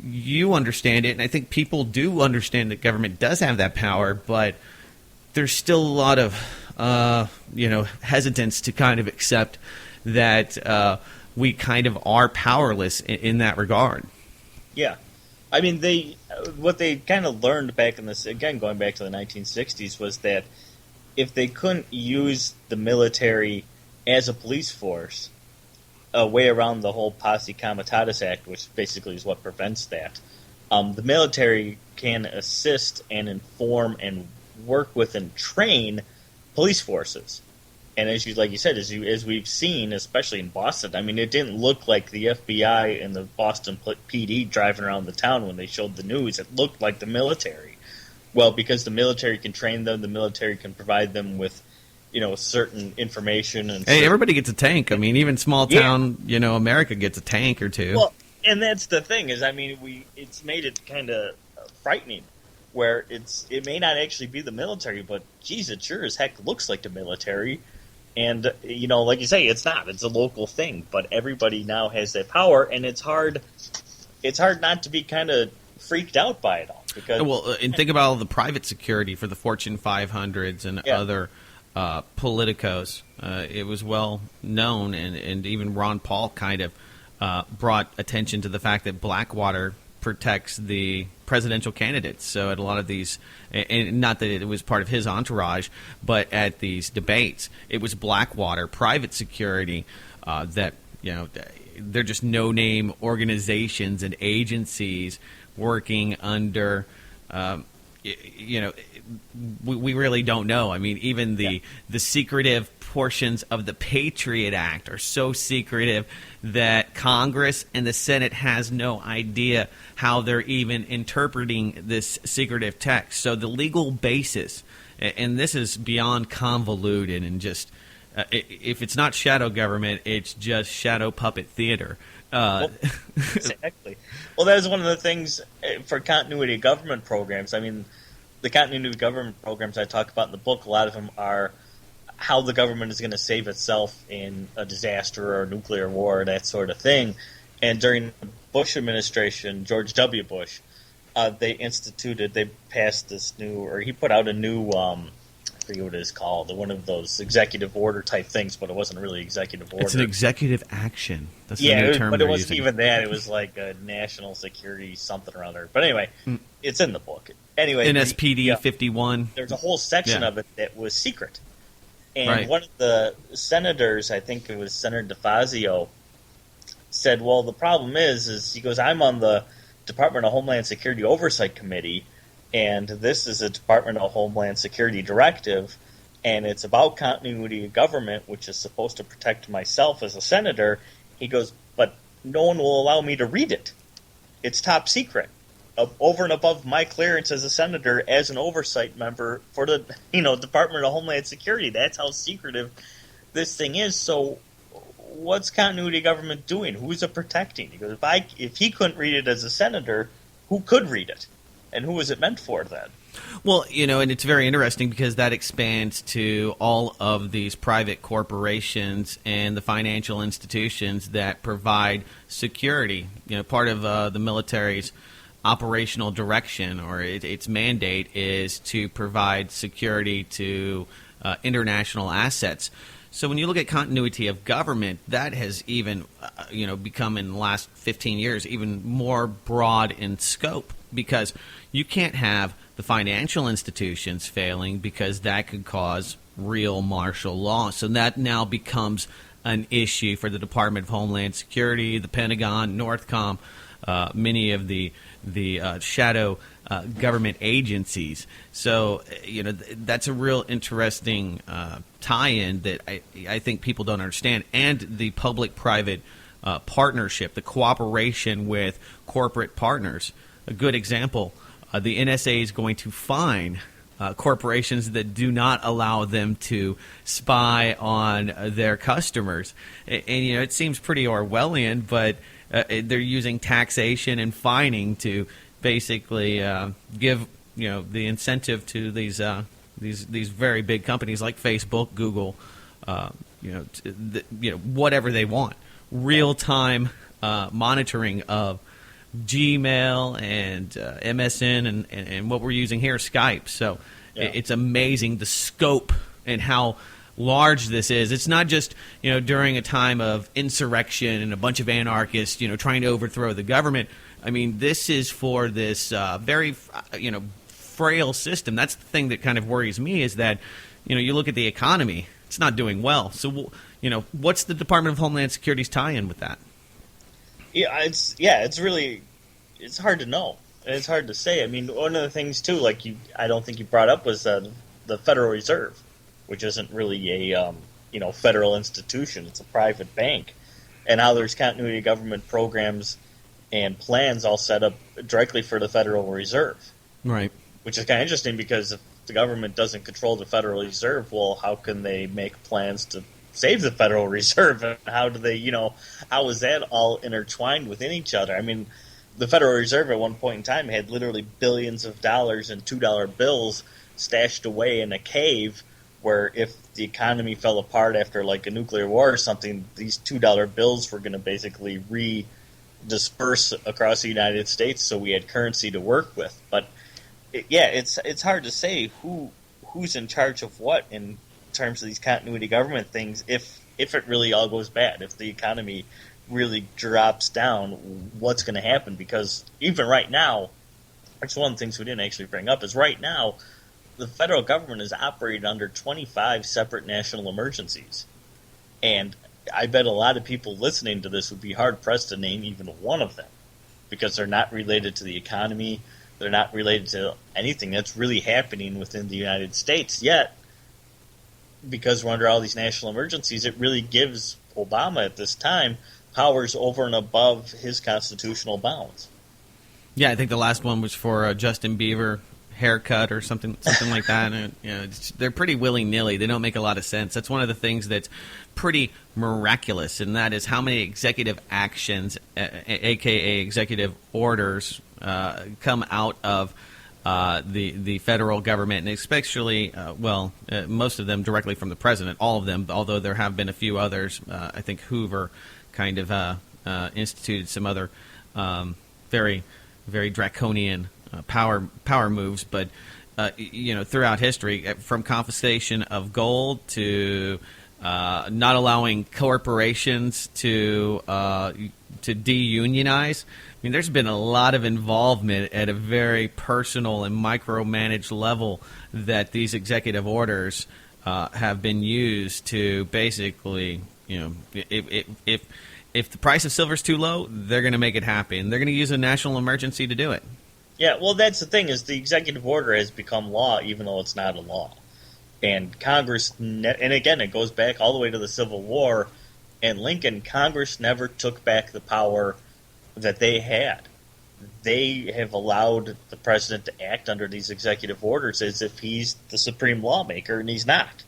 [SPEAKER 1] you understand it, and I think people do understand that government does have that power, but there's still a lot of hesitance to kind of accept that we kind of are powerless in that regard.
[SPEAKER 2] Yeah. I mean, what they kind of learned back in this, again, going back to the 1960s, was that if they couldn't use the military as a police force, a way around the whole Posse Comitatus Act, which basically is what prevents that, the military can assist and inform and work with and train police forces. And like you said, as we've seen, especially in Boston, I mean, it didn't look like the FBI and the Boston PD driving around the town when they showed the news. It looked like the military. Well, because the military can train them, the military can provide them with, certain information. And
[SPEAKER 1] everybody gets a tank. I mean, even small town, America gets a tank or two.
[SPEAKER 2] Well, and that's the thing is, I mean, it's made it kind of frightening, where it may not actually be the military, but geez, it sure as heck looks like the military. And, like you say, it's not. It's a local thing. But everybody now has that power, and it's hard not to be kind of freaked out by it all.
[SPEAKER 1] And think about all the private security for the Fortune 500s and other politicos. It was well known, and even Ron Paul kind of brought attention to the fact that Blackwater protects the presidential candidates. So at a lot of these, and not that it was part of his entourage, but at these debates, it was Blackwater, private security, that, they're just no-name organizations and agencies working under, we really don't know. I mean, even the secretive portions of the Patriot Act are so secretive that Congress and the Senate has no idea how they're even interpreting this secretive text. So the legal basis, and this is beyond convoluted and just, if it's not shadow government, it's just shadow puppet theater.
[SPEAKER 2] Exactly. Well, that is one of the things for continuity of government programs. I mean, the continuity of government programs I talk about in the book, a lot of them are how the government is going to save itself in a disaster or a nuclear war, that sort of thing. And during the Bush administration, George W. Bush, they passed this new, or he put out a new, I forget what it is called, one of those executive order type things, but it wasn't really executive order.
[SPEAKER 1] It's an executive action. That's the new term
[SPEAKER 2] but it wasn't
[SPEAKER 1] using.
[SPEAKER 2] even that. It was like a national security something or other. But anyway, it's in the book. Anyway,
[SPEAKER 1] NSPD 51.
[SPEAKER 2] There's a whole section of it that was secret. And
[SPEAKER 1] Right.
[SPEAKER 2] one of the senators, I think it was Senator DeFazio, said, well, the problem is he goes, I'm on the Department of Homeland Security Oversight Committee, and this is a Department of Homeland Security directive, and it's about continuity of government, which is supposed to protect myself as a senator. He goes, but no one will allow me to read it. It's top secret. Over and above my clearance as a senator, as an oversight member for the Department of Homeland Security. That's how secretive this thing is. So what's continuity government doing? Who's it protecting? He goes, if he couldn't read it as a senator, who could read it? And who was it meant for then?
[SPEAKER 1] Well, and it's very interesting because that expands to all of these private corporations and the financial institutions that provide security. Part of the military's operational direction or its mandate is to provide security to international assets. So when you look at continuity of government, that has even become in the last 15 years even more broad in scope, because you can't have the financial institutions failing because that could cause real martial law. So that now becomes an issue for the Department of Homeland Security, the Pentagon, Northcom, many of the shadow government agencies. So, that's a real interesting tie-in that I think people don't understand. And the public-private partnership, the cooperation with corporate partners. A good example, the NSA is going to fine corporations that do not allow them to spy on their customers. And it seems pretty Orwellian, but they're using taxation and fining to basically give the incentive to these very big companies like Facebook, Google, whatever they want, real time monitoring of Gmail and MSN and what we're using here, Skype. So it's amazing the scope and how large this is. It's not just during a time of insurrection and a bunch of anarchists trying to overthrow the government. I mean, this is for this very frail system. That's the thing that kind of worries me, is that you look at the economy, it's not doing well. So what's the Department of Homeland Security's tie-in with that?
[SPEAKER 2] It's hard to know. And it's hard to say. I mean, one of the things too, I don't think you brought up, was the Federal Reserve, which isn't really a federal institution. It's a private bank, and how there's continuity government programs and plans all set up directly for the Federal Reserve.
[SPEAKER 1] Right. Which
[SPEAKER 2] is kind of interesting, because if the government doesn't control the Federal Reserve, well, how can they make plans to save the Federal Reserve? And how do they, how is that all intertwined within each other? I mean, the Federal Reserve at one point in time had literally billions of dollars in $2 bills stashed away in a cave, where if the economy fell apart after a nuclear war or something, these $2 bills were going to basically disperse across the United States, so we had currency to work with. But it's hard to say who's in charge of what in terms of these continuity government things. If it really all goes bad, if the economy really drops down, what's going to happen? Because even right now, that's one of the things we didn't actually bring up, is right now the federal government is operating under 25 separate national emergencies, and I bet a lot of people listening to this would be hard-pressed to name even one of them, because they're not related to the economy. They're not related to anything that's really happening within the United States. Yet, because we're under all these national emergencies, it really gives Obama at this time powers over and above his constitutional bounds.
[SPEAKER 1] Yeah, I think the last one was for Justin Bieber haircut or something like that. And, they're pretty willy-nilly. They don't make a lot of sense. That's one of the things that's pretty miraculous, and that is how many executive actions, a.k.a. executive orders, come out of the federal government, and especially, most of them directly from the president, all of them, although there have been a few others. I think Hoover kind of instituted some other very, very draconian power moves, but throughout history, from confiscation of gold to not allowing corporations to deunionize. I mean, there's been a lot of involvement at a very personal and micromanaged level that these executive orders have been used to basically, if the price of silver is too low, they're going to make it happen. They're going to use a national emergency to do it.
[SPEAKER 2] Yeah, well, that's the thing, is the executive order has become law even though it's not a law. And Congress, and again, it goes back all the way to the Civil War and Lincoln. Congress never took back the power that they had. They have allowed the president to act under these executive orders as if he's the supreme lawmaker, and he's not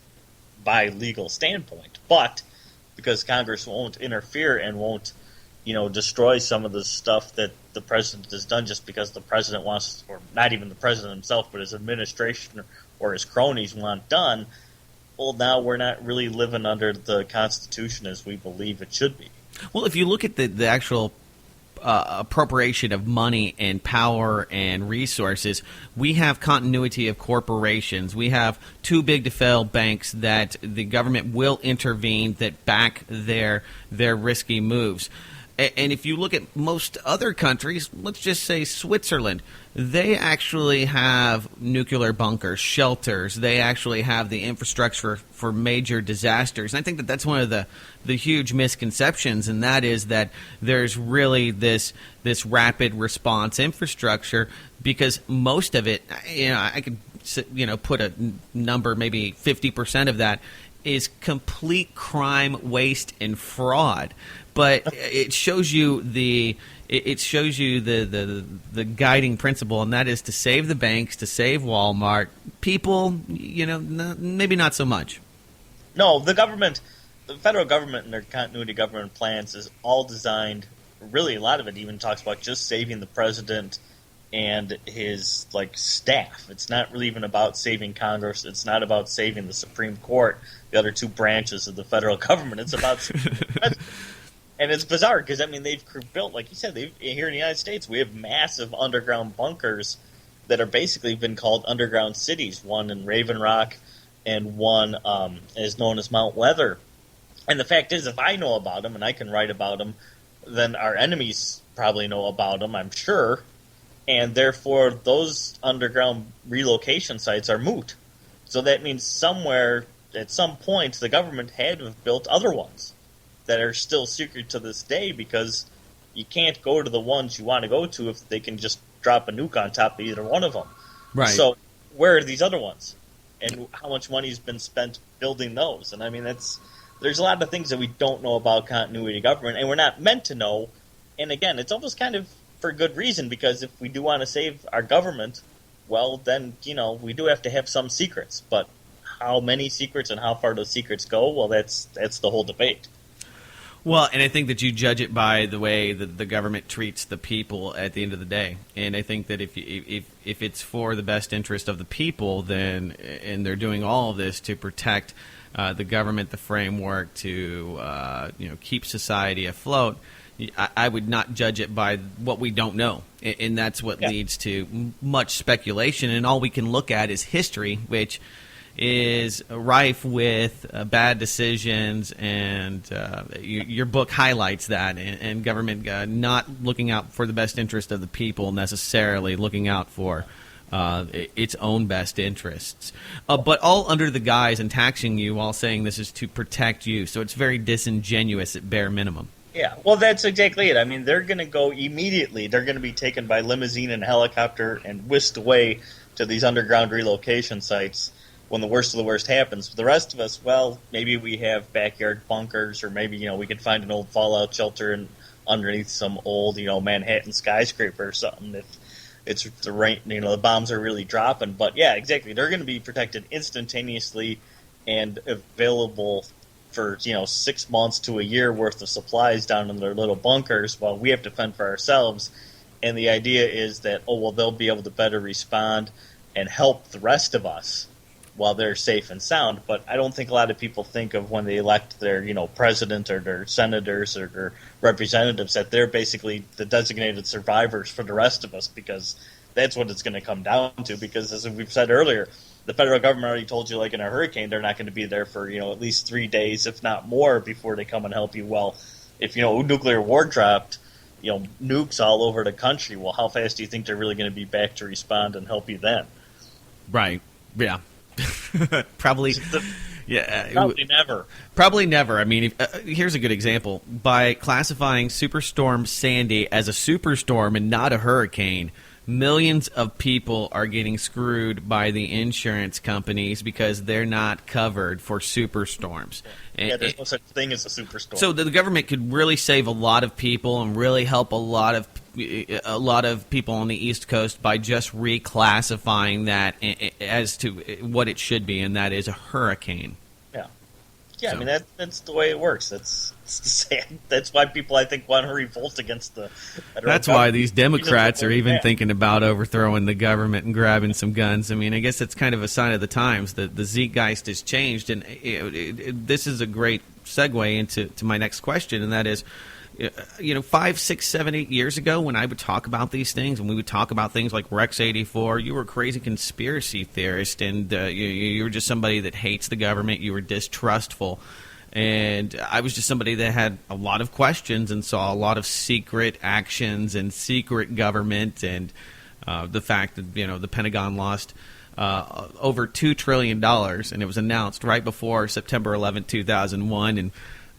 [SPEAKER 2] by legal standpoint. But because Congress won't interfere and won't, destroy some of the stuff that the president has done just because the president wants, or not even the president himself, but his administration or his cronies want done, well, now we're not really living under the Constitution as we believe it should be.
[SPEAKER 1] Well, if you look at the actual appropriation of money and power and resources, we have continuity of corporations. We have too big to fail banks that the government will intervene, that back their risky moves. And if you look at most other countries, let's just say Switzerland, they actually have nuclear bunkers, shelters. They actually have the infrastructure for major disasters. And I think that that's one of the huge misconceptions, and that is that there's really this rapid response infrastructure, because most of it, I could put a number, maybe 50% of that is complete crime, waste, and fraud. But it shows you the guiding principle, and that is to save the banks, to save Walmart. People, maybe not so much.
[SPEAKER 2] No, the federal government and their continuity government plans is all designed, really a lot of it even talks about just saving the president and his staff. It's not really even about saving Congress. It's not about saving the Supreme Court, the other two branches of the federal government. It's about saving the president. And it's bizarre because, they've built, like you said, here in the United States, we have massive underground bunkers that are basically been called underground cities. One in Raven Rock and one is known as Mount Weather. And the fact is, if I know about them and I can write about them, then our enemies probably know about them, I'm sure. And therefore, those underground relocation sites are moot. So that means somewhere, at some point, the government had to have built other ones that are still secret to this day, because you can't go to the ones you want to go to if they can just drop a nuke on top of either one of them.
[SPEAKER 1] Right.
[SPEAKER 2] So where are these other ones? And how much money has been spent building those? And there's a lot of things that we don't know about continuity government, and we're not meant to know. And again, it's almost kind of for good reason, because if we do want to save our government, well, then, we do have to have some secrets. But how many secrets and how far those secrets go, well, that's the whole debate.
[SPEAKER 1] Well, and I think that you judge it by the way that the government treats the people at the end of the day. And I think that if it's for the best interest of the people, then, and they're doing all of this to protect the government, the framework, to keep society afloat, I would not judge it by what we don't know. And that's what leads to much speculation. And all we can look at is history, which is rife with bad decisions, and your book highlights that, and government not looking out for the best interest of the people necessarily, looking out for its own best interests, but all under the guise and taxing you while saying this is to protect you. So it's very disingenuous at bare minimum.
[SPEAKER 2] Yeah, well, that's exactly it. They're going to go immediately. They're going to be taken by limousine and helicopter and whisked away to these underground relocation sites when the worst of the worst happens. For the rest of us, well, maybe we have backyard bunkers, or maybe, we can find an old fallout shelter underneath some old, Manhattan skyscraper or something if it's the rain, the bombs are really dropping. But yeah, exactly. They're going to be protected instantaneously and available for, 6 months to a year worth of supplies down in their little bunkers while we have to fend for ourselves. And the idea is that, they'll be able to better respond and help the rest of us while they're safe and sound. But I don't think a lot of people think of when they elect their, president or their senators or their representatives that they're basically the designated survivors for the rest of us, because that's what it's going to come down to. Because as we've said earlier, the federal government already told you, in a hurricane, they're not going to be there for, at least 3 days, if not more, before they come and help you. Well, if, nuclear war dropped, nukes all over the country, well, how fast do you think they're really going to be back to respond and help you then?
[SPEAKER 1] Right. Yeah. Probably, yeah,
[SPEAKER 2] Probably never.
[SPEAKER 1] Probably never. I mean, here's a good example. By classifying Superstorm Sandy as a superstorm and not a hurricane, millions of people are getting screwed by the insurance companies because they're not covered for superstorms.
[SPEAKER 2] Yeah, there's no such thing as a superstorm.
[SPEAKER 1] So the government could really save a lot of people and really help a lot of people on the East Coast by just reclassifying that as to what it should be, and that is a hurricane.
[SPEAKER 2] Yeah,
[SPEAKER 1] So.
[SPEAKER 2] I mean that's the way it works. That's sad. That's why people, I think, want to revolt against the federal
[SPEAKER 1] That's
[SPEAKER 2] government.
[SPEAKER 1] why these Democrats are even thinking about overthrowing the government and grabbing some guns. I mean, I guess that's kind of a sign of the times that the zeitgeist has changed, and this is a great segue into my next question, and that is, 5, 6, 7, 8 years ago, when I would talk about these things, and we would talk about things like Rex 84, you were a crazy conspiracy theorist, and you were just somebody that hates the government. You were distrustful. And I was just somebody that had a lot of questions and saw a lot of secret actions and secret government, and the fact that the Pentagon lost over $2 trillion, and it was announced right before September 11, 2001, and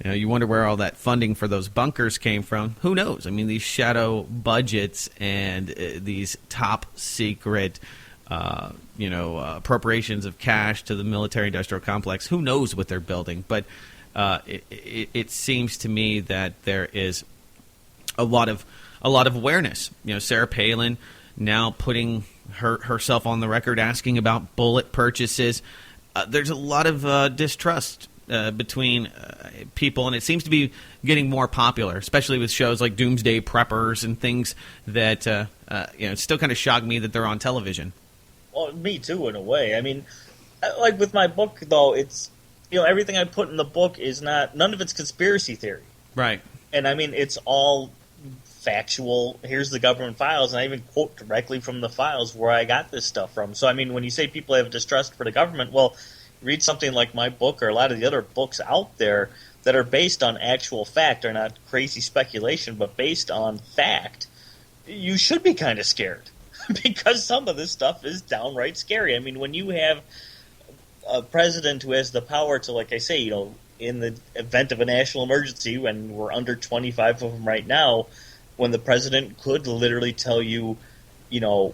[SPEAKER 1] you wonder where all that funding for those bunkers came from. Who knows? I mean, these shadow budgets and these top secret appropriations of cash to the military-industrial complex. Who knows what they're building? But it seems to me that there is a lot of awareness. Sarah Palin now putting herself on the record asking about bullet purchases. There's a lot of distrust between people, and it seems to be getting more popular, especially with shows like Doomsday Preppers and things that still kind of shock me that they're on television.
[SPEAKER 2] Well, me too, in a way. I mean, like with my book, though, it's everything I put in the book is none of it's conspiracy theory,
[SPEAKER 1] right?
[SPEAKER 2] And I mean, it's all factual. Here's the government files, and I even quote directly from the files where I got this stuff from. So I mean, when you say people have distrust for the government, well, read something like my book or a lot of the other books out there that are based on actual fact, are not crazy speculation, but based on fact. You should be kind of scared because some of this stuff is downright scary. I mean, when you have a president who has the power to, like I say, in the event of a national emergency, when we're under 25 of them right now, when the president could literally tell you,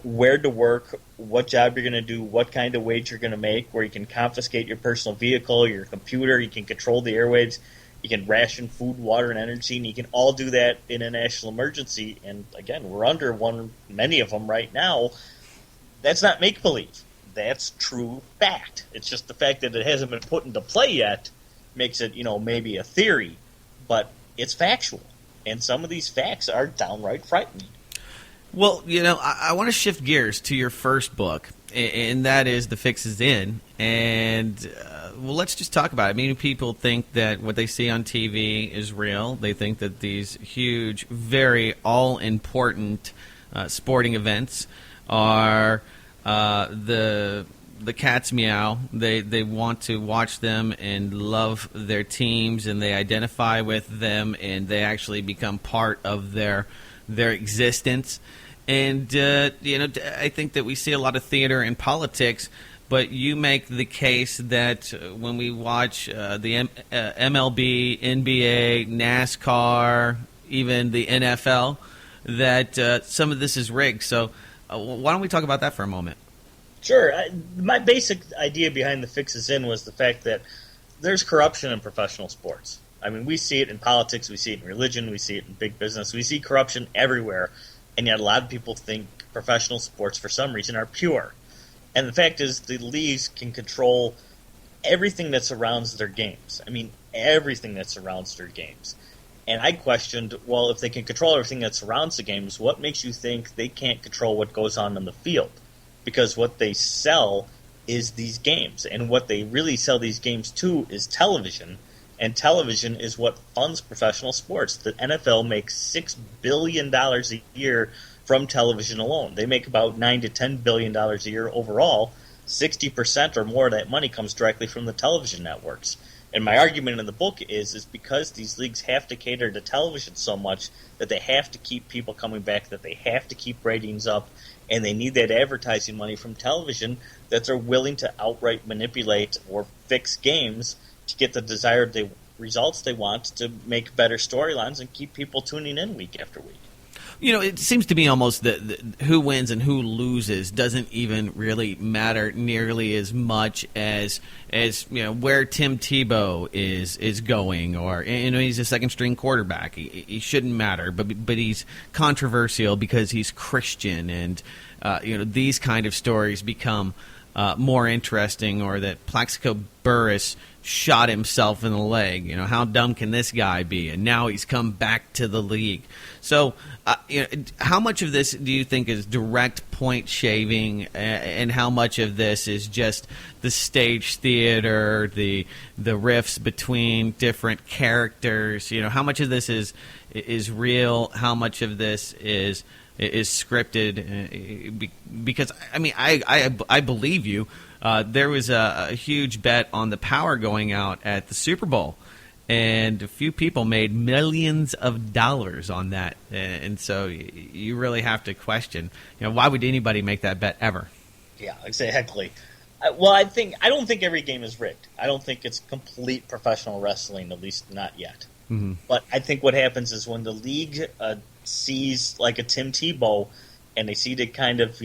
[SPEAKER 2] where to work, what job you're going to do, what kind of wage you're going to make, where you can confiscate your personal vehicle, your computer, you can control the airwaves, you can ration food, water, and energy, and you can all do that in a national emergency. And again, we're under many of them right now. That's not make-believe. That's true fact. It's just the fact that it hasn't been put into play yet makes it, maybe a theory, but it's factual. And some of these facts are downright frightening.
[SPEAKER 1] Well, I want to shift gears to your first book, and that is The Fix Is In. And, let's just talk about it. Many people think that what they see on TV is real. They think that these huge, very all-important sporting events are the cat's meow. They want to watch them and love their teams, and they identify with them, and they actually become part of their existence. And I think that we see a lot of theater in politics, but you make the case that when we watch the MLB, NBA, NASCAR, even the NFL, that some of this is rigged. So why don't we talk about that for a moment?
[SPEAKER 2] Sure. My basic idea behind The Fix Is In was the fact that there's corruption in professional sports. I mean, we see it in politics, we see it in religion, we see it in big business. We see corruption everywhere, and yet a lot of people think professional sports, for some reason, are pure. And the fact is, the leagues can control everything that surrounds their games. I mean, everything that surrounds their games. And I questioned, well, if they can control everything that surrounds the games, what makes you think they can't control what goes on in the field? Because what they sell is these games, and what they really sell these games to is television, and television is what funds professional sports. The NFL makes $6 billion a year from television alone. They make about $9 to $10 billion a year overall. 60% or more of that money comes directly from the television networks. And my argument in the book is because these leagues have to cater to television so much that they have to keep people coming back, that they have to keep ratings up, and they need that advertising money from television, that they're willing to outright manipulate or fix games to get the desired results they want, to make better storylines and keep people tuning in week after week.
[SPEAKER 1] You know, it seems to me almost that who wins and who loses doesn't even really matter nearly as much as where Tim Tebow is going, or he's a second string quarterback. He shouldn't matter, but he's controversial because he's Christian, and these kind of stories become more interesting, or that Plaxico Burress shot himself in the leg. How dumb can this guy be? And now he's come back to the league. So, how much of this do you think is direct point shaving, and how much of this is just the stage theater, the riffs between different characters? How much of this is real? How much of this is scripted? Because I believe you. There was a huge bet on the power going out at the Super Bowl, and a few people made millions of dollars on that. And so you really have to question, why would anybody make that bet ever?
[SPEAKER 2] Yeah, exactly. Well, I don't think every game is rigged. I don't think it's complete professional wrestling, at least not yet. Mm-hmm. But I think what happens is when the league sees like a Tim Tebow, and they see the kind of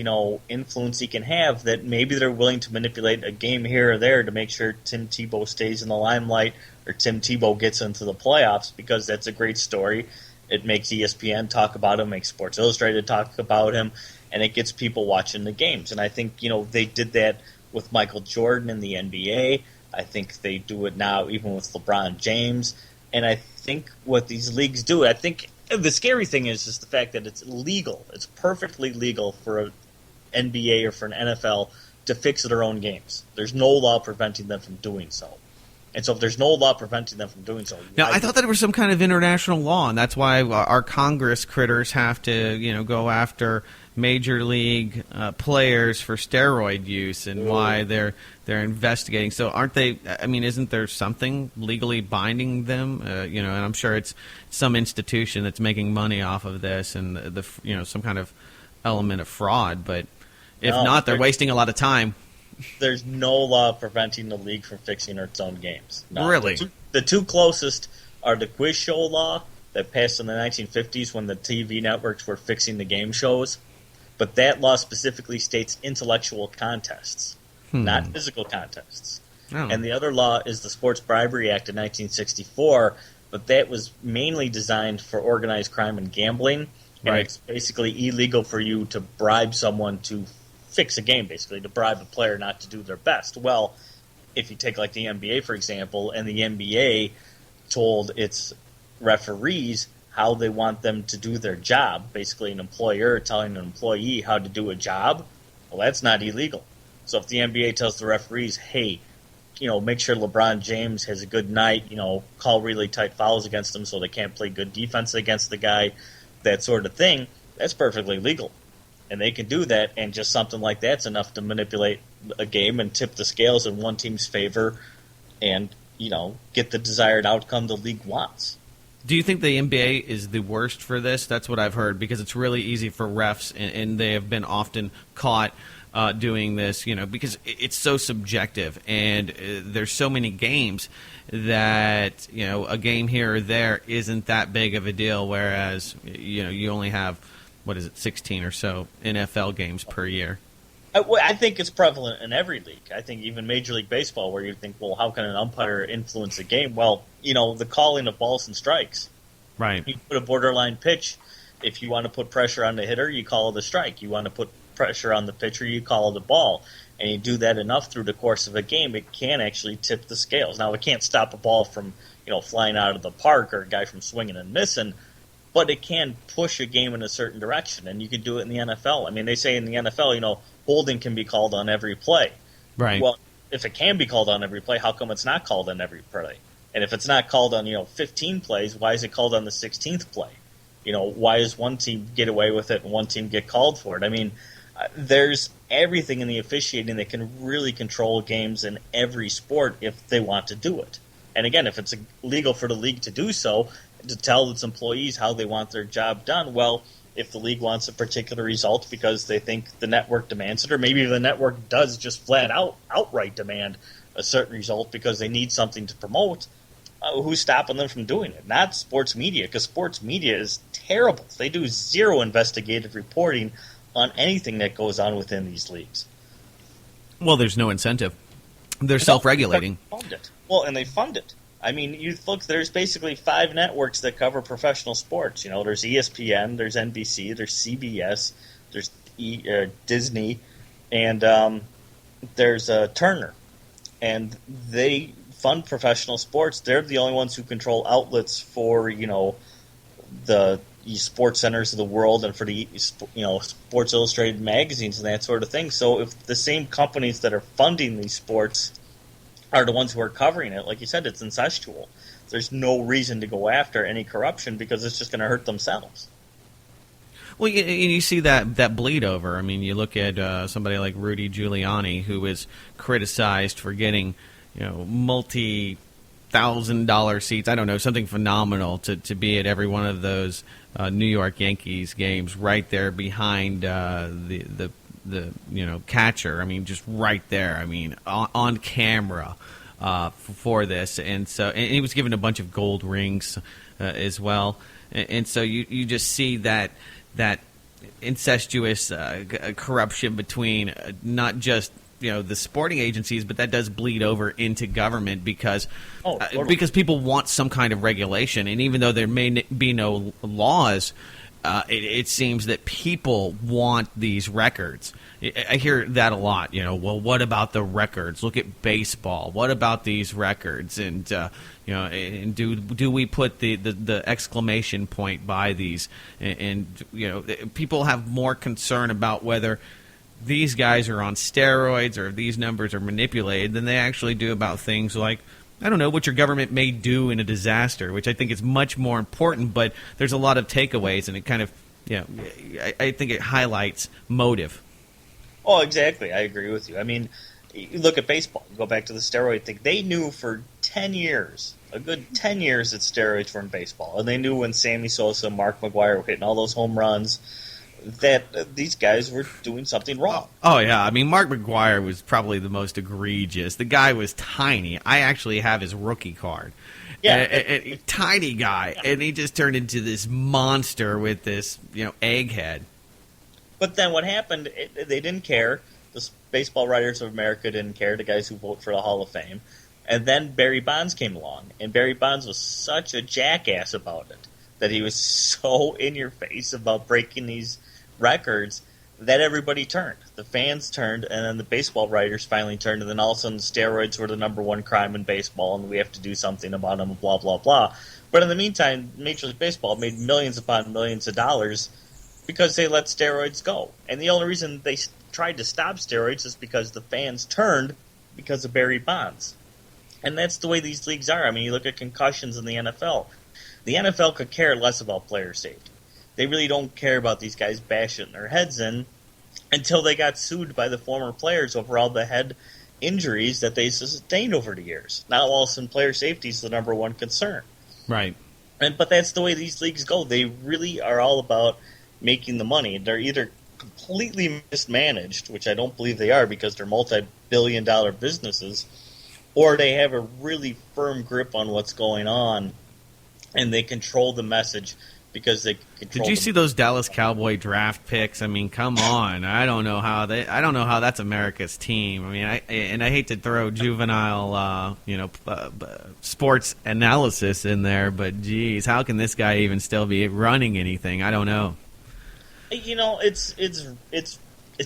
[SPEAKER 2] influence he can have, that maybe they're willing to manipulate a game here or there to make sure Tim Tebow stays in the limelight, or Tim Tebow gets into the playoffs, because that's a great story. It makes ESPN talk about him, makes Sports Illustrated talk about him, and it gets people watching the games. And I think they did that with Michael Jordan in the NBA. I think they do it now even with LeBron James. And I think what these leagues do, I think the scary thing is the fact that it's legal. It's perfectly legal for an NBA or for an NFL to fix their own games. There's no law preventing them from doing so. And so if there's no law preventing them from doing so...
[SPEAKER 1] Now, I thought that it was some kind of international law, and that's why our Congress critters have to, go after major league players for steroid use, and why they're investigating. So aren't they... isn't there something legally binding them? And I'm sure it's some institution that's making money off of this, and some kind of element of fraud. But if not, they're wasting a lot of time.
[SPEAKER 2] There's no law preventing the league from fixing its own games. No.
[SPEAKER 1] Really?
[SPEAKER 2] The two closest are the quiz show law that passed in the 1950s when the TV networks were fixing the game shows. But that law specifically states intellectual contests, not physical contests. Oh. And the other law is the Sports Bribery Act of 1964, but that was mainly designed for organized crime and gambling. And It's basically illegal for you to bribe someone to fix a game, basically, to bribe a player not to do their best. Well, if you take like the NBA, for example, and the NBA told its referees how they want them to do their job, basically an employer telling an employee how to do a job, well, that's not illegal. So if the NBA tells the referees, hey, make sure LeBron James has a good night, call really tight fouls against him so they can't play good defense against the guy, that sort of thing, that's perfectly legal. And they can do that, and just something like that's enough to manipulate a game and tip the scales in one team's favor and, get the desired outcome the league wants.
[SPEAKER 1] Do you think the NBA is the worst for this? That's what I've heard, because it's really easy for refs, and they have been often caught doing this, because it's so subjective, and there's so many games that, a game here or there isn't that big of a deal, whereas, you only have 16 or so NFL games per year?
[SPEAKER 2] I think it's prevalent in every league. I think even Major League Baseball, where you think, well, how can an umpire influence a game? Well, the calling of balls and strikes.
[SPEAKER 1] Right.
[SPEAKER 2] You put a borderline pitch. If you want to put pressure on the hitter, you call it a strike. You want to put pressure on the pitcher, you call it a ball. And you do that enough through the course of a game, it can actually tip the scales. Now, it can't stop a ball from flying out of the park, or a guy from swinging and missing, but it can push a game in a certain direction, and you can do it in the NFL. They say in the NFL, holding can be called on every play.
[SPEAKER 1] Right.
[SPEAKER 2] Well, if it can be called on every play, how come it's not called on every play? And if it's not called on, 15 plays, why is it called on the 16th play? Why does one team get away with it and one team get called for it? There's everything in the officiating that can really control games in every sport if they want to do it. And again, if it's illegal for the league to do so, to tell its employees how they want their job done, well, if the league wants a particular result because they think the network demands it, or maybe the network does just flat out outright demand a certain result because they need something to promote, who's stopping them from doing it? Not sports media, because sports media is terrible. They do zero investigative reporting on anything that goes on within these leagues.
[SPEAKER 1] Well, there's no incentive. They're self-regulating.
[SPEAKER 2] Well, and they fund it. I mean, you look, there's basically 5 networks that cover professional sports. You know, there's ESPN, there's NBC, there's CBS, there's Disney, and there's Turner. And they fund professional sports. They're the only ones who control outlets for, you know, the sports centers of the world and for the, you know, Sports Illustrated magazines and that sort of thing. So if the same companies that are funding these sports are the ones who are covering it, like you said, it's incestual. There's no reason to go after any corruption because it's just going to hurt themselves.
[SPEAKER 1] Well, you see that bleed over. I mean, you look at somebody like Rudy Giuliani, who is criticized for getting, you know, multi-$1,000 seats. I don't know, something phenomenal to be at every one of those New York Yankees games, right there behind the you know, catcher. I mean, just right there. I mean, on camera for this, and he was given a bunch of gold rings as well. And so you just see that incestuous corruption between not just, you know, the sporting agencies, but that does bleed over into government because people want some kind of regulation, and even though there may be no laws, it seems that people want these records. I hear that a lot. You know, well, what about the records? Look at baseball. What about these records? And you know, and do we put the exclamation point by these? And you know, people have more concern about whether these guys are on steroids or if these numbers are manipulated than they actually do about things like, I don't know, what your government may do in a disaster, which I think is much more important, but there's a lot of takeaways, and it kind of, you know, I think it highlights motive.
[SPEAKER 2] Oh, exactly. I agree with you. I mean, you look at baseball, go back to the steroid thing. They knew for 10 years, a good 10 years, that steroids were in baseball. And they knew when Sammy Sosa and Mark McGwire were hitting all those home runs that these guys were doing something wrong.
[SPEAKER 1] Oh, yeah. I mean, Mark McGwire was probably the most egregious. The guy was tiny. I actually have his rookie card. Yeah. A tiny guy. Yeah. And he just turned into this monster with this, you know, egghead.
[SPEAKER 2] But then what happened, they didn't care. The Baseball Writers of America didn't care, the guys who vote for the Hall of Fame. And then Barry Bonds came along. And Barry Bonds was such a jackass about it, that he was so in your face about breaking these records that everybody turned. The fans turned, and then the baseball writers finally turned, and then all of a sudden steroids were the #1 crime in baseball, and we have to do something about them, blah, blah, blah. But in the meantime, Major League Baseball made millions upon millions of dollars because they let steroids go. And the only reason they tried to stop steroids is because the fans turned because of Barry Bonds. And that's the way these leagues are. I mean, you look at concussions in the NFL. The NFL could care less about player safety. They really don't care about these guys bashing their heads in until they got sued by the former players over all the head injuries that they sustained over the years. Now, all of a sudden, player safety is the #1 concern.
[SPEAKER 1] Right.
[SPEAKER 2] But that's the way these leagues go. They really are all about making the money. They're either completely mismanaged, which I don't believe they are because they're multi-billion-dollar businesses, or they have a really firm grip on what's going on, and they control the message because they control.
[SPEAKER 1] Did you see those Dallas Cowboy draft picks? I mean, come on! I don't know how that's America's team. I mean, I hate to throw juvenile, sports analysis in there, but geez, how can this guy even still be running anything? I don't know.
[SPEAKER 2] You know, it's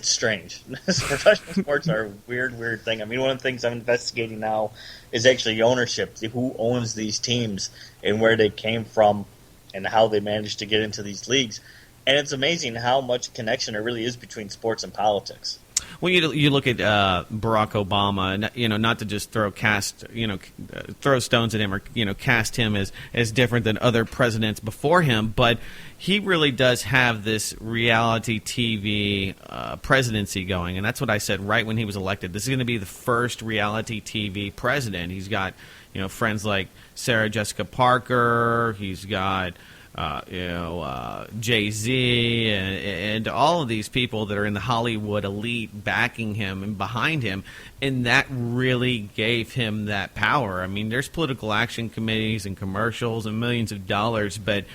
[SPEAKER 2] strange. Professional sports are a weird thing. I mean, one of the things I'm investigating now is actually ownership, who owns these teams and where they came from and how they managed to get into these leagues. And it's amazing how much connection there really is between sports and politics.
[SPEAKER 1] Well, you look at Barack Obama, you know, not to just throw stones at him or, you know, cast him as different than other presidents before him, but he really does have this reality TV presidency going, and that's what I said right when he was elected. This is going to be the first reality TV president. He's got, friends like Sarah Jessica Parker. He's got Jay-Z and all of these people that are in the Hollywood elite backing him and behind him, and that really gave him that power. I mean, there's political action committees and commercials and millions of dollars, but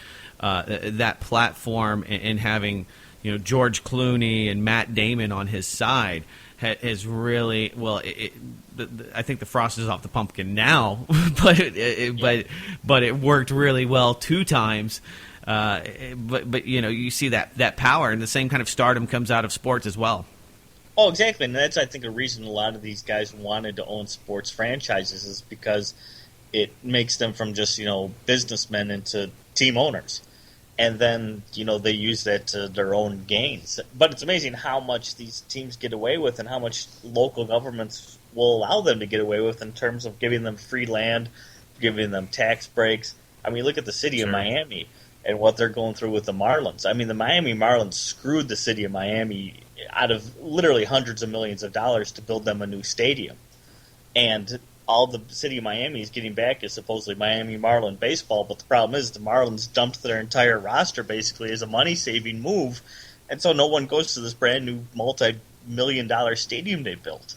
[SPEAKER 1] that platform and having George Clooney and Matt Damon on his side has really, I think the frost is off the pumpkin now, but it worked really well 2 times. But you see that power, and the same kind of stardom comes out of sports as well.
[SPEAKER 2] Oh, exactly, and that's, I think, a reason a lot of these guys wanted to own sports franchises is because it makes them from just businessmen into team owners. And then, they use that to their own gains. But it's amazing how much these teams get away with and how much local governments will allow them to get away with in terms of giving them free land, giving them tax breaks. I mean, look at the city of Miami and what they're going through with the Marlins. I mean, the Miami Marlins screwed the city of Miami out of literally hundreds of millions of dollars to build them a new stadium. And all the city of Miami is getting back is supposedly Miami Marlin baseball, but the problem is the Marlins dumped their entire roster basically as a money-saving move, and so no one goes to this brand-new multi-million-dollar stadium they built.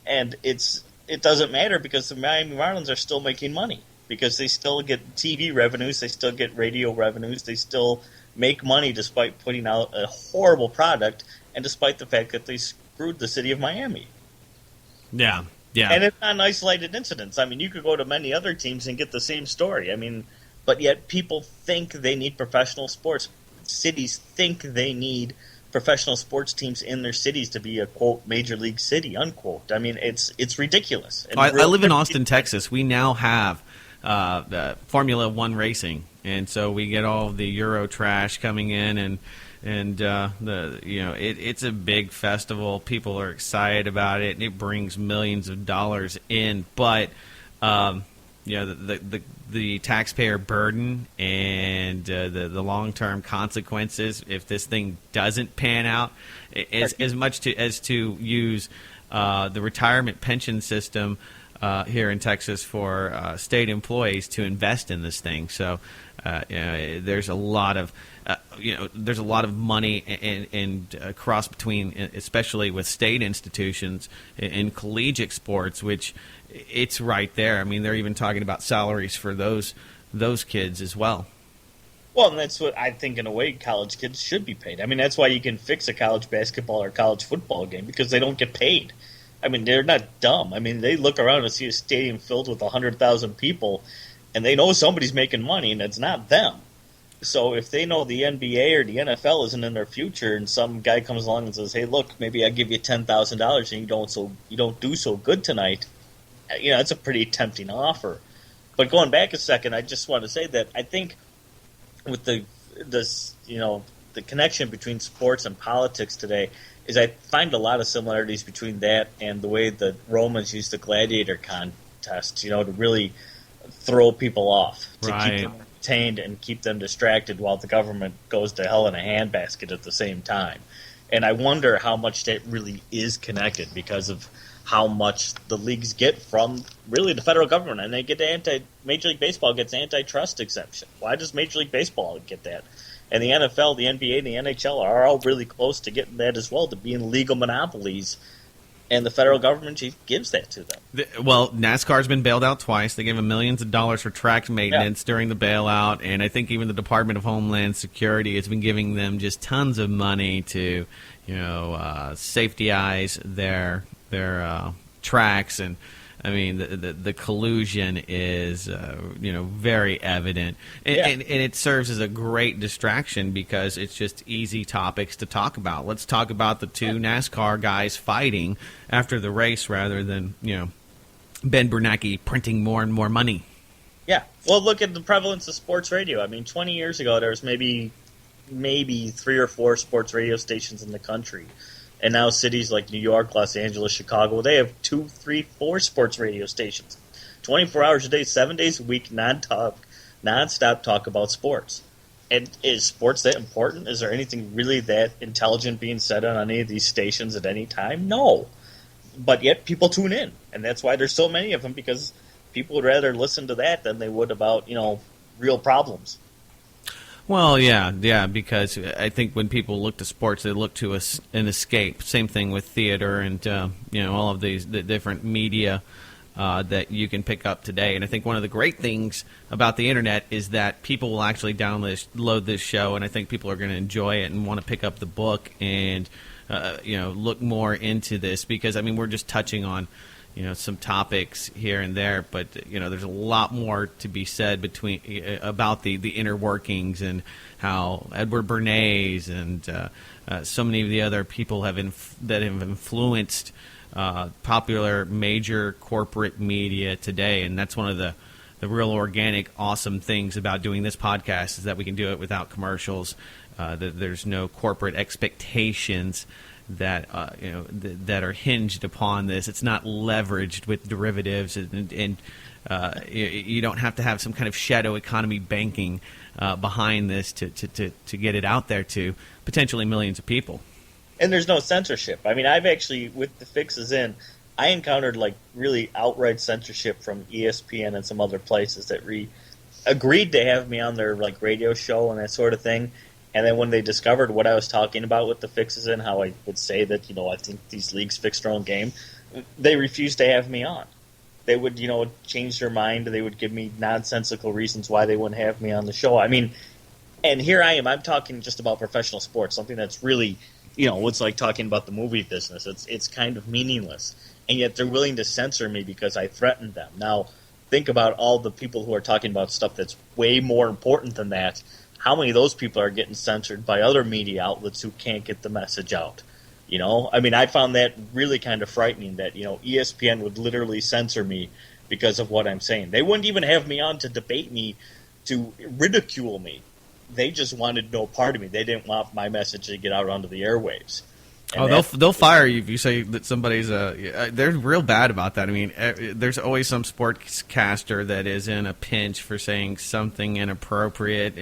[SPEAKER 2] And it doesn't matter because the Miami Marlins are still making money because they still get TV revenues, they still get radio revenues, they still make money despite putting out a horrible product and despite the fact that they screwed the city of Miami.
[SPEAKER 1] Yeah. Yeah.
[SPEAKER 2] And it's not isolated incidents. I mean, you could go to many other teams and get the same story. I mean, but yet people think they need professional sports. Cities think they need professional sports teams in their cities to be a, quote, major league city, unquote. I mean, it's ridiculous.
[SPEAKER 1] I live in Austin, Texas. We now have Formula One racing, and so we get all of the Euro trash coming in, and it's a big festival. People are excited about it, and it brings millions of dollars in. But the taxpayer burden and the long term consequences if this thing doesn't pan out, as much as to use the retirement pension system here in Texas for state employees to invest in this thing. So there's a lot of there's a lot of money and cross between, especially with state institutions in collegiate sports, which it's right there. I mean, they're even talking about salaries for those kids as well.
[SPEAKER 2] Well, and that's what I think, in a way, college kids should be paid. I mean, that's why you can fix a college basketball or college football game, because they don't get paid. I mean, they're not dumb. I mean, they look around and see a stadium filled with 100,000 people, and they know somebody's making money, and it's not them. So if they know the NBA or the NFL isn't in their future, and some guy comes along and says, "Hey, look, maybe I give you $10,000 and you don't do so good tonight," it's a pretty tempting offer. But going back a second, I just want to say that I think with the connection between sports and politics today is I find a lot of similarities between that and the way the Romans used the gladiator contest, to really throw people off, to keep them entertained and keep them distracted while the government goes to hell in a handbasket at the same time. And I wonder how much that really is connected because of how much the leagues get from really the federal government, and they get Major League Baseball gets antitrust exemption. Why does Major League Baseball get that? And the NFL, the NBA, and the NHL are all really close to getting that as well, to being legal monopolies, and the federal government gives that to them.
[SPEAKER 1] Well, NASCAR's been bailed out twice. They gave them millions of dollars for track maintenance during the bailout, and I think even the Department of Homeland Security has been giving them just tons of money to, safety-ize their tracks. And I mean, the collusion is, very evident, and it serves as a great distraction because it's just easy topics to talk about. Let's talk about the two NASCAR guys fighting after the race, rather than Ben Bernanke printing more and more money.
[SPEAKER 2] Yeah, well, look at the prevalence of sports radio. I mean, 20 years ago, there was maybe 3 or 4 sports radio stations in the country. And now cities like New York, Los Angeles, Chicago, they have 2, 3, 4 sports radio stations. 24 hours a day, 7 days a week, non-stop talk about sports. And is sports that important? Is there anything really that intelligent being said on any of these stations at any time? No. But yet people tune in. And that's why there's so many of them, because people would rather listen to that than they would about real problems.
[SPEAKER 1] Well, yeah, because I think when people look to sports, they look to an escape. Same thing with theater and all of the different media that you can pick up today. And I think one of the great things about the internet is that people will actually download this show, and I think people are going to enjoy it and want to pick up the book and look more into this, because I mean we're just touching on some topics here and there, but there's a lot more to be said about the inner workings and how Edward Bernays and so many of the other people that have influenced popular major corporate media today. And that's one of the real organic, awesome things about doing this podcast, is that we can do it without commercials. That there's no corporate expectations that that are hinged upon this. It's not leveraged with derivatives, and you don't have to have some kind of shadow economy banking behind this to get it out there to potentially millions of people.
[SPEAKER 2] And there's no censorship. I mean, I've actually, with the fixes in, I encountered like really outright censorship from ESPN and some other places that agreed to have me on their like radio show and that sort of thing. And then when they discovered what I was talking about with the fixes in, how I would say that, I think these leagues fix their own game, they refused to have me on. They would, change their mind. They would give me nonsensical reasons why they wouldn't have me on the show. I mean, and here I am. I'm talking just about professional sports, something that's really, it's like talking about the movie business. It's kind of meaningless. And yet they're willing to censor me because I threatened them. Now, think about all the people who are talking about stuff that's way more important than that. How many of those people are getting censored by other media outlets who can't get the message out? I mean, I found that really kind of frightening that, ESPN would literally censor me because of what I'm saying. They wouldn't even have me on to debate me, to ridicule me. They just wanted no part of me. They didn't want my message to get out onto the airwaves. And
[SPEAKER 1] they'll fire you if you say that somebody's they're real bad about that. I mean, there's always some sportscaster that is in a pinch for saying something inappropriate.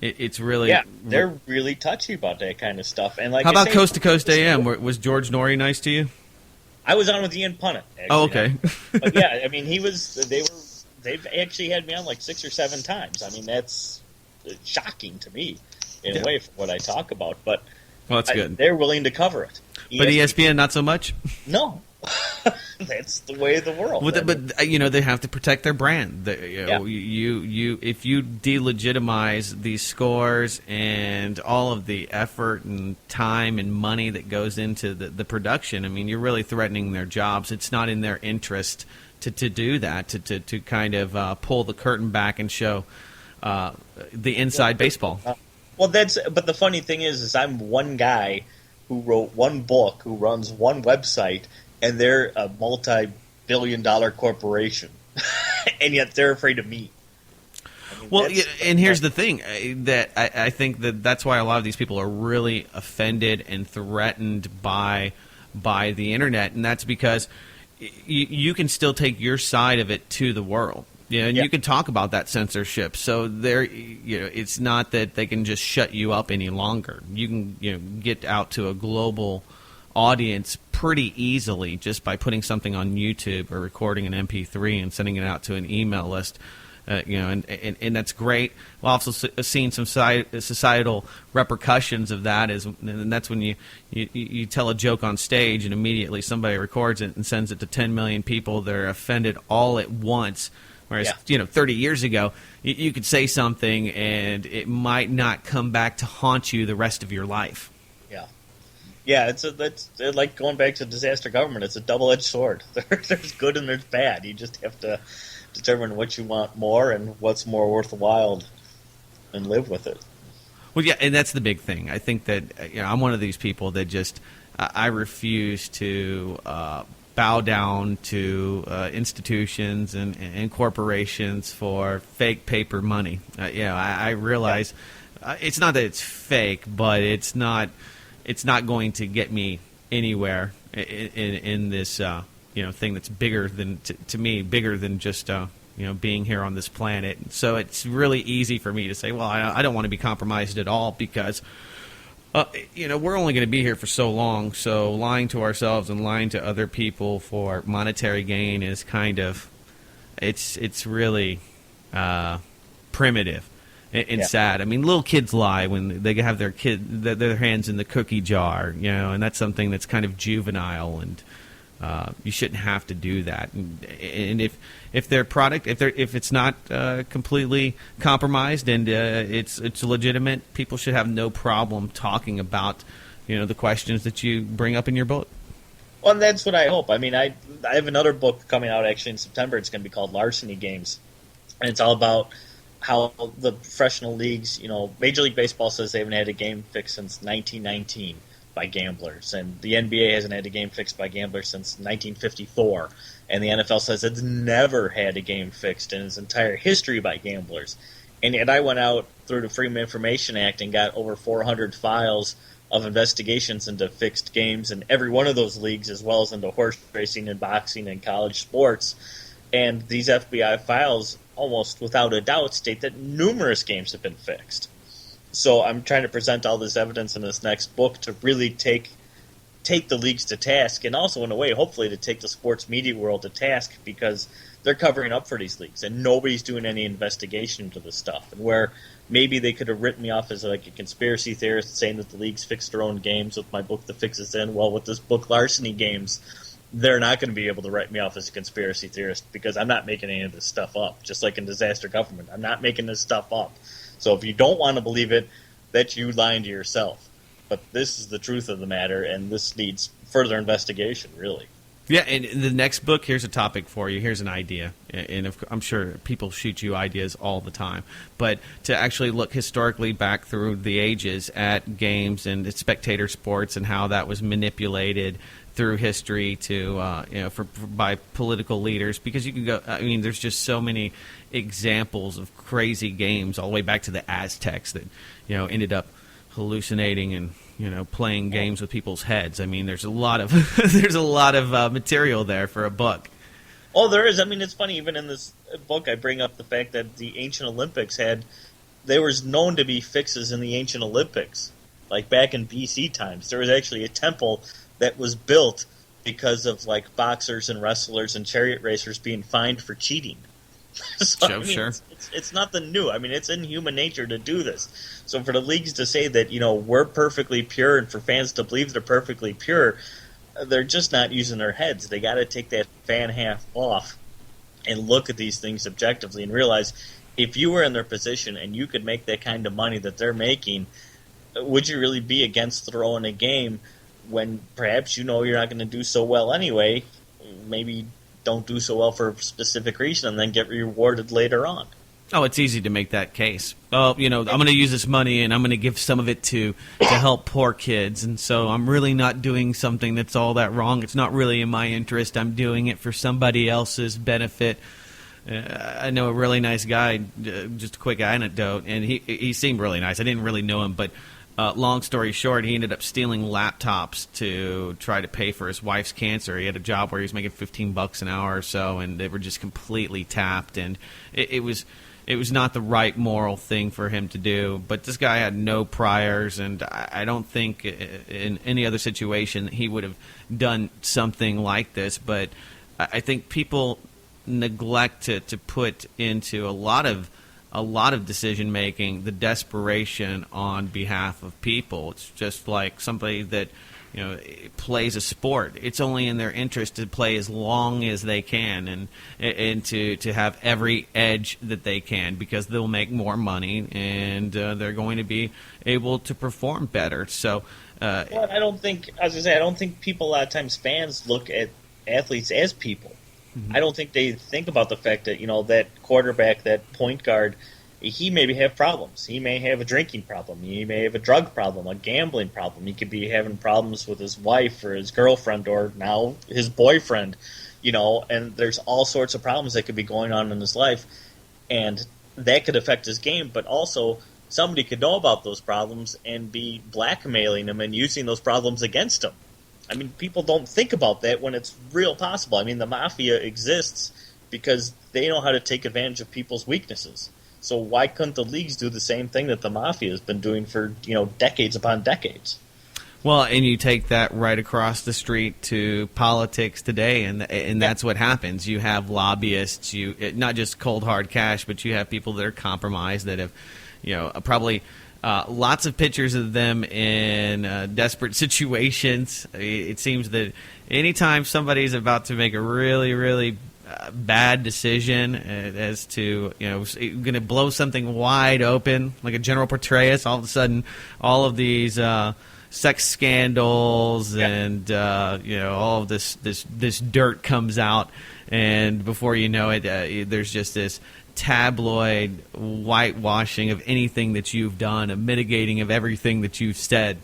[SPEAKER 1] It's really
[SPEAKER 2] they're really touchy about that kind of stuff. And like,
[SPEAKER 1] how about Coast to Coast AM? Was George Norrie nice to you?
[SPEAKER 2] I was on with Ian Punnett. Actually.
[SPEAKER 1] Oh, okay.
[SPEAKER 2] But yeah, I mean, they've actually had me on like 6 or 7 times. I mean, that's shocking to me in a way for what I talk about. But
[SPEAKER 1] that's good.
[SPEAKER 2] They're willing to cover it.
[SPEAKER 1] But ESPN, not so much?
[SPEAKER 2] No. That's the way of the world.
[SPEAKER 1] But they have to protect their brand. If you delegitimize these scores and all of the effort and time and money that goes into the production, I mean, you're really threatening their jobs. It's not in their interest to do that, to kind of pull the curtain back and show the inside baseball.
[SPEAKER 2] But the funny thing is I'm one guy who wrote one book, who runs one website, and they're a multi-billion-dollar corporation, and yet they're afraid of me. I mean,
[SPEAKER 1] and here's the thing, that I think that's why a lot of these people are really offended and threatened by the internet, and that's because you can still take your side of it to the world. You can talk about that censorship. So it's not that they can just shut you up any longer. You can get out to a global audience pretty easily just by putting something on YouTube or recording an MP3 and sending it out to an email list. And that's great. We've also seen some societal repercussions of that, and that's when you tell a joke on stage and immediately somebody records it and sends it to 10 million people that are offended all at once. Whereas, 30 years ago, you could say something and it might not come back to haunt you the rest of your life.
[SPEAKER 2] Yeah, it's like going back to disaster government. It's a double-edged sword. There's good and there's bad. You just have to determine what you want more and what's more worthwhile and live with it.
[SPEAKER 1] Well, yeah, and that's the big thing. I think that I'm one of these people that just I refuse to bow down to institutions and corporations for fake paper money. I realize it's not that it's fake, but it's not going to get me anywhere in this thing that's bigger than to me, bigger than just being here on this planet. So it's really easy for me to say, well, I don't want to be compromised at all, because we're only going to be here for so long. So lying to ourselves and lying to other people for monetary gain is kind of it's really primitive and sad. I mean, little kids lie when they have their hands in the cookie jar, and that's something that's kind of juvenile, and you shouldn't have to do that. And if their product, if it's not completely compromised and it's legitimate, people should have no problem talking about the questions that you bring up in your book.
[SPEAKER 2] Well, and that's what I hope. I mean, I have another book coming out actually in September. It's going to be called Larceny Games, and it's all about how the professional leagues, Major League Baseball says they haven't had a game fixed since 1919 by gamblers, and the NBA hasn't had a game fixed by gamblers since 1954, and the NFL says it's never had a game fixed in its entire history by gamblers. And I went out through the Freedom of Information Act and got over 400 files of investigations into fixed games in every one of those leagues, as well as into horse racing and boxing and college sports. And these FBI files, almost without a doubt, state that numerous games have been fixed. So I'm trying to present all this evidence in this next book to really take the leagues to task, and also, in a way, hopefully to take the sports media world to task, because they're covering up for these leagues, and nobody's doing any investigation into this stuff. And where maybe they could have written me off as like a conspiracy theorist saying that the leagues fix their own games with my book, The Fix Is In. Well, with this book, Larceny Games, they're not going to be able to write me off as a conspiracy theorist, because I'm not making any of this stuff up. Just like in disaster government, I'm not making this stuff up. So if you don't want to believe it, that's you lying to yourself. But this is the truth of the matter, and this needs further investigation, really.
[SPEAKER 1] Yeah, and in the next book, here's a topic for you. Here's an idea. And I'm sure people shoot you ideas all the time. But to actually look historically back through the ages at games and spectator sports and how that was manipulated through history to by political leaders, because you can go. I mean, there's just so many examples of crazy games all the way back to the Aztecs that ended up hallucinating and playing games with people's heads. I mean, there's a lot of material there for a book.
[SPEAKER 2] Oh, there is. I mean, it's funny. Even in this book, I bring up the fact that the ancient Olympics there was known to be fixes in the ancient Olympics, like back in BC times. There was actually a temple that was built because of like boxers and wrestlers and chariot racers being fined for cheating. So,
[SPEAKER 1] sure.
[SPEAKER 2] It's nothing new. I mean, it's in human nature to do this. So for the leagues to say that, we're perfectly pure, and for fans to believe they're perfectly pure, they're just not using their heads. They got to take that fan half off and look at these things objectively and realize if you were in their position and you could make that kind of money that they're making, would you really be against throwing a game when perhaps you're not going to do so well anyway? Maybe don't do so well for a specific reason and then get rewarded later on.
[SPEAKER 1] Oh, it's easy to make that case. Oh, I'm going to use this money and I'm going to give some of it to help poor kids, and so I'm really not doing something that's all that wrong. It's not really in my interest. I'm doing it for somebody else's benefit. I know a really nice guy, just a quick anecdote, and he seemed really nice. I didn't really know him, but long story short, he ended up stealing laptops to try to pay for his wife's cancer. He had a job where he was making $15 an hour or so, and they were just completely tapped. And it was not the right moral thing for him to do. But this guy had no priors, and I don't think in any other situation he would have done something like this. But I think people neglect to put into a lot of decision making the desperation on behalf of people. It's just like somebody that plays a sport. It's only in their interest to play as long as they can and to have every edge that they can, because they'll make more money and they're going to be able to perform better. So
[SPEAKER 2] I don't think people, a lot of times fans look at athletes as people. Mm-hmm. I don't think they think about the fact that that quarterback, that point guard, he may have problems. He may have a drinking problem. He may have a drug problem, a gambling problem. He could be having problems with his wife or his girlfriend or now his boyfriend, and there's all sorts of problems that could be going on in his life, and that could affect his game. But also, somebody could know about those problems and be blackmailing him and using those problems against him. I mean, people don't think about that when it's real possible. I mean, the mafia exists because they know how to take advantage of people's weaknesses. So why couldn't the leagues do the same thing that the mafia has been doing for, decades upon decades?
[SPEAKER 1] Well, and you take that right across the street to politics today, and that's what happens. You have lobbyists, not just cold hard cash, but you have people that are compromised that have, probably lots of pictures of them in desperate situations. It seems that anytime somebody's about to make a really, really bad decision as to, going to blow something wide open, like a General Petraeus, all of a sudden, all of these sex scandals and all of this dirt comes out, and before you know it, there's just this tabloid whitewashing of anything that you've done, a mitigating of everything that you've said.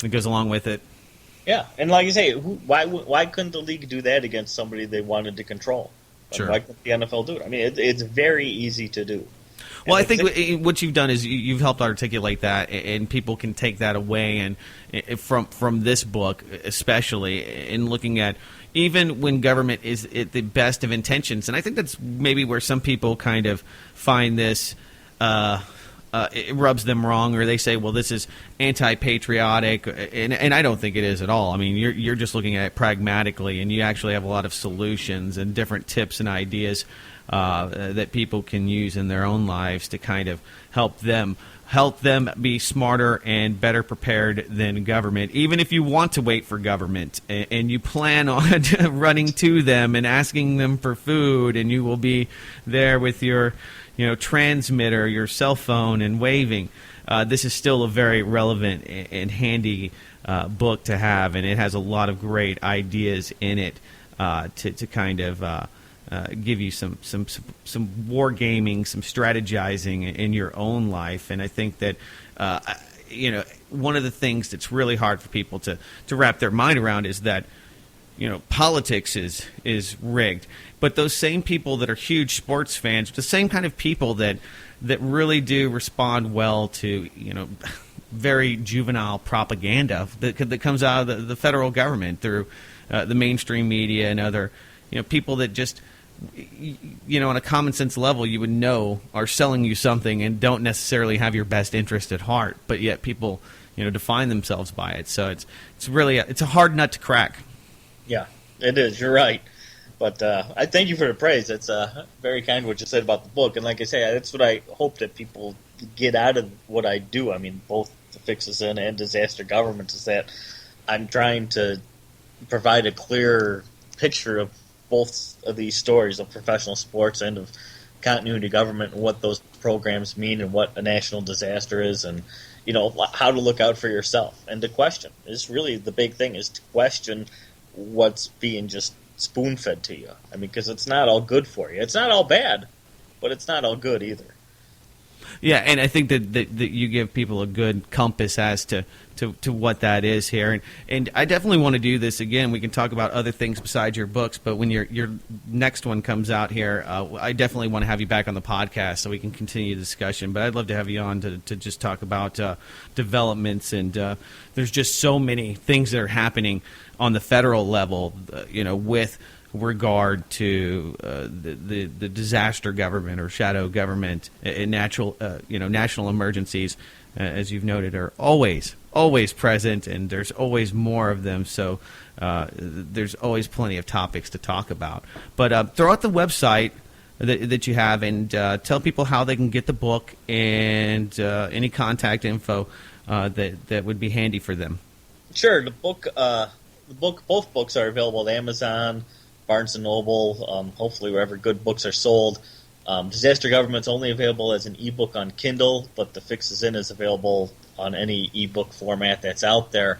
[SPEAKER 1] It goes along with it.
[SPEAKER 2] Yeah, and like you say, why couldn't the league do that against somebody they wanted to control?
[SPEAKER 1] Sure.
[SPEAKER 2] Why couldn't the NFL do it? I mean, it's very easy to do.
[SPEAKER 1] Well, I think what you've done is you've helped articulate that, and people can take that away, and from this book especially, in looking at even when government is at the best of intentions. And I think that's maybe where some people kind of find this it rubs them wrong, or they say, well, this is anti-patriotic, and I don't think it is at all. I mean, you're just looking at it pragmatically, and you actually have a lot of solutions and different tips and ideas that people can use in their own lives to kind of help them be smarter and better prepared than government. Even if you want to wait for government and you plan on running to them and asking them for food, and you will be there with your transmitter, your cell phone, and waving, this is still a very relevant and handy book to have, and it has a lot of great ideas in it to kind of give you some war gaming, some strategizing in your own life. And I think that one of the things that's really hard for people to wrap their mind around is that politics is rigged. But those same people that are huge sports fans, the same kind of people that really do respond well to very juvenile propaganda that comes out of the federal government through the mainstream media and other people that just on a common sense level you would know are selling you something and don't necessarily have your best interest at heart, but yet people define themselves by it. So it's really it's a hard nut to crack.
[SPEAKER 2] Yeah, it is. You're right. But I thank you for the praise. It's very kind what you said about the book. And like I say, that's what I hope that people get out of what I do. I mean, both the Fixes In and Disaster Government, is that I'm trying to provide a clear picture of both of these stories of professional sports and of continuity government, and what those programs mean, and what a national disaster is, and how to look out for yourself, and to question. Is really the big thing, is to question what's being just spoon-fed to you. I mean, because it's not all good for you. It's not all bad, but it's not all good either.
[SPEAKER 1] Yeah, and I think that you give people a good compass as to what that is here. And I definitely want to do this again. We can talk about other things besides your books, but when your next one comes out here, I definitely want to have you back on the podcast so we can continue the discussion. But I'd love to have you on to just talk about developments. And there's just so many things that are happening on the federal level, with regard to the disaster government or shadow government, and national emergencies, as you've noted, are always present, and there's always more of them. So there's always plenty of topics to talk about. But throw out the website that you have, and tell people how they can get the book, and any contact info that would be handy for them.
[SPEAKER 2] Sure. Both books are available at Amazon, Barnes & Noble, hopefully wherever good books are sold. Disaster Government's only available as an ebook on Kindle, but The Fixes In is available on any ebook format that's out there.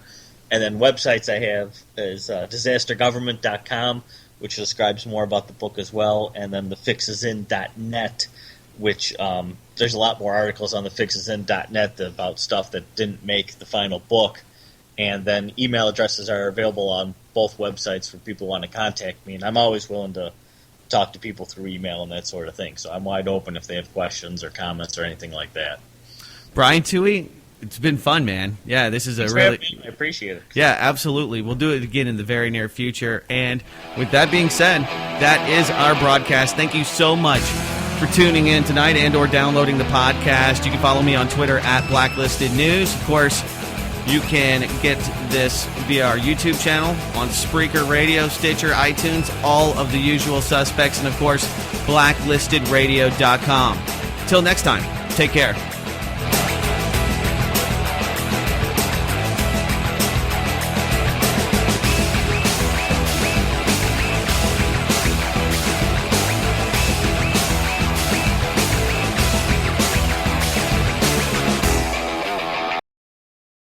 [SPEAKER 2] And then websites I have is disastergovernment.com, which describes more about the book as well, and then thefixesin.net, which there's a lot more articles on thefixesin.net about stuff that didn't make the final book. And then email addresses are available on both websites for people who want to contact me. And I'm always willing to talk to people through email and that sort of thing. So I'm wide open if they have questions or comments or anything like that.
[SPEAKER 1] Brian Tuohy, it's been fun, man. Yeah, this is
[SPEAKER 2] Thanks
[SPEAKER 1] a really...
[SPEAKER 2] I appreciate it.
[SPEAKER 1] Yeah, absolutely. We'll do it again in the very near future. And with that being said, that is our broadcast. Thank you so much for tuning in tonight and or downloading the podcast. You can follow me on Twitter at Blacklisted News. Of course, You can get this via our YouTube channel, on Spreaker Radio, Stitcher, iTunes, all of the usual suspects, and of course, blacklistedradio.com. Till next time, take care.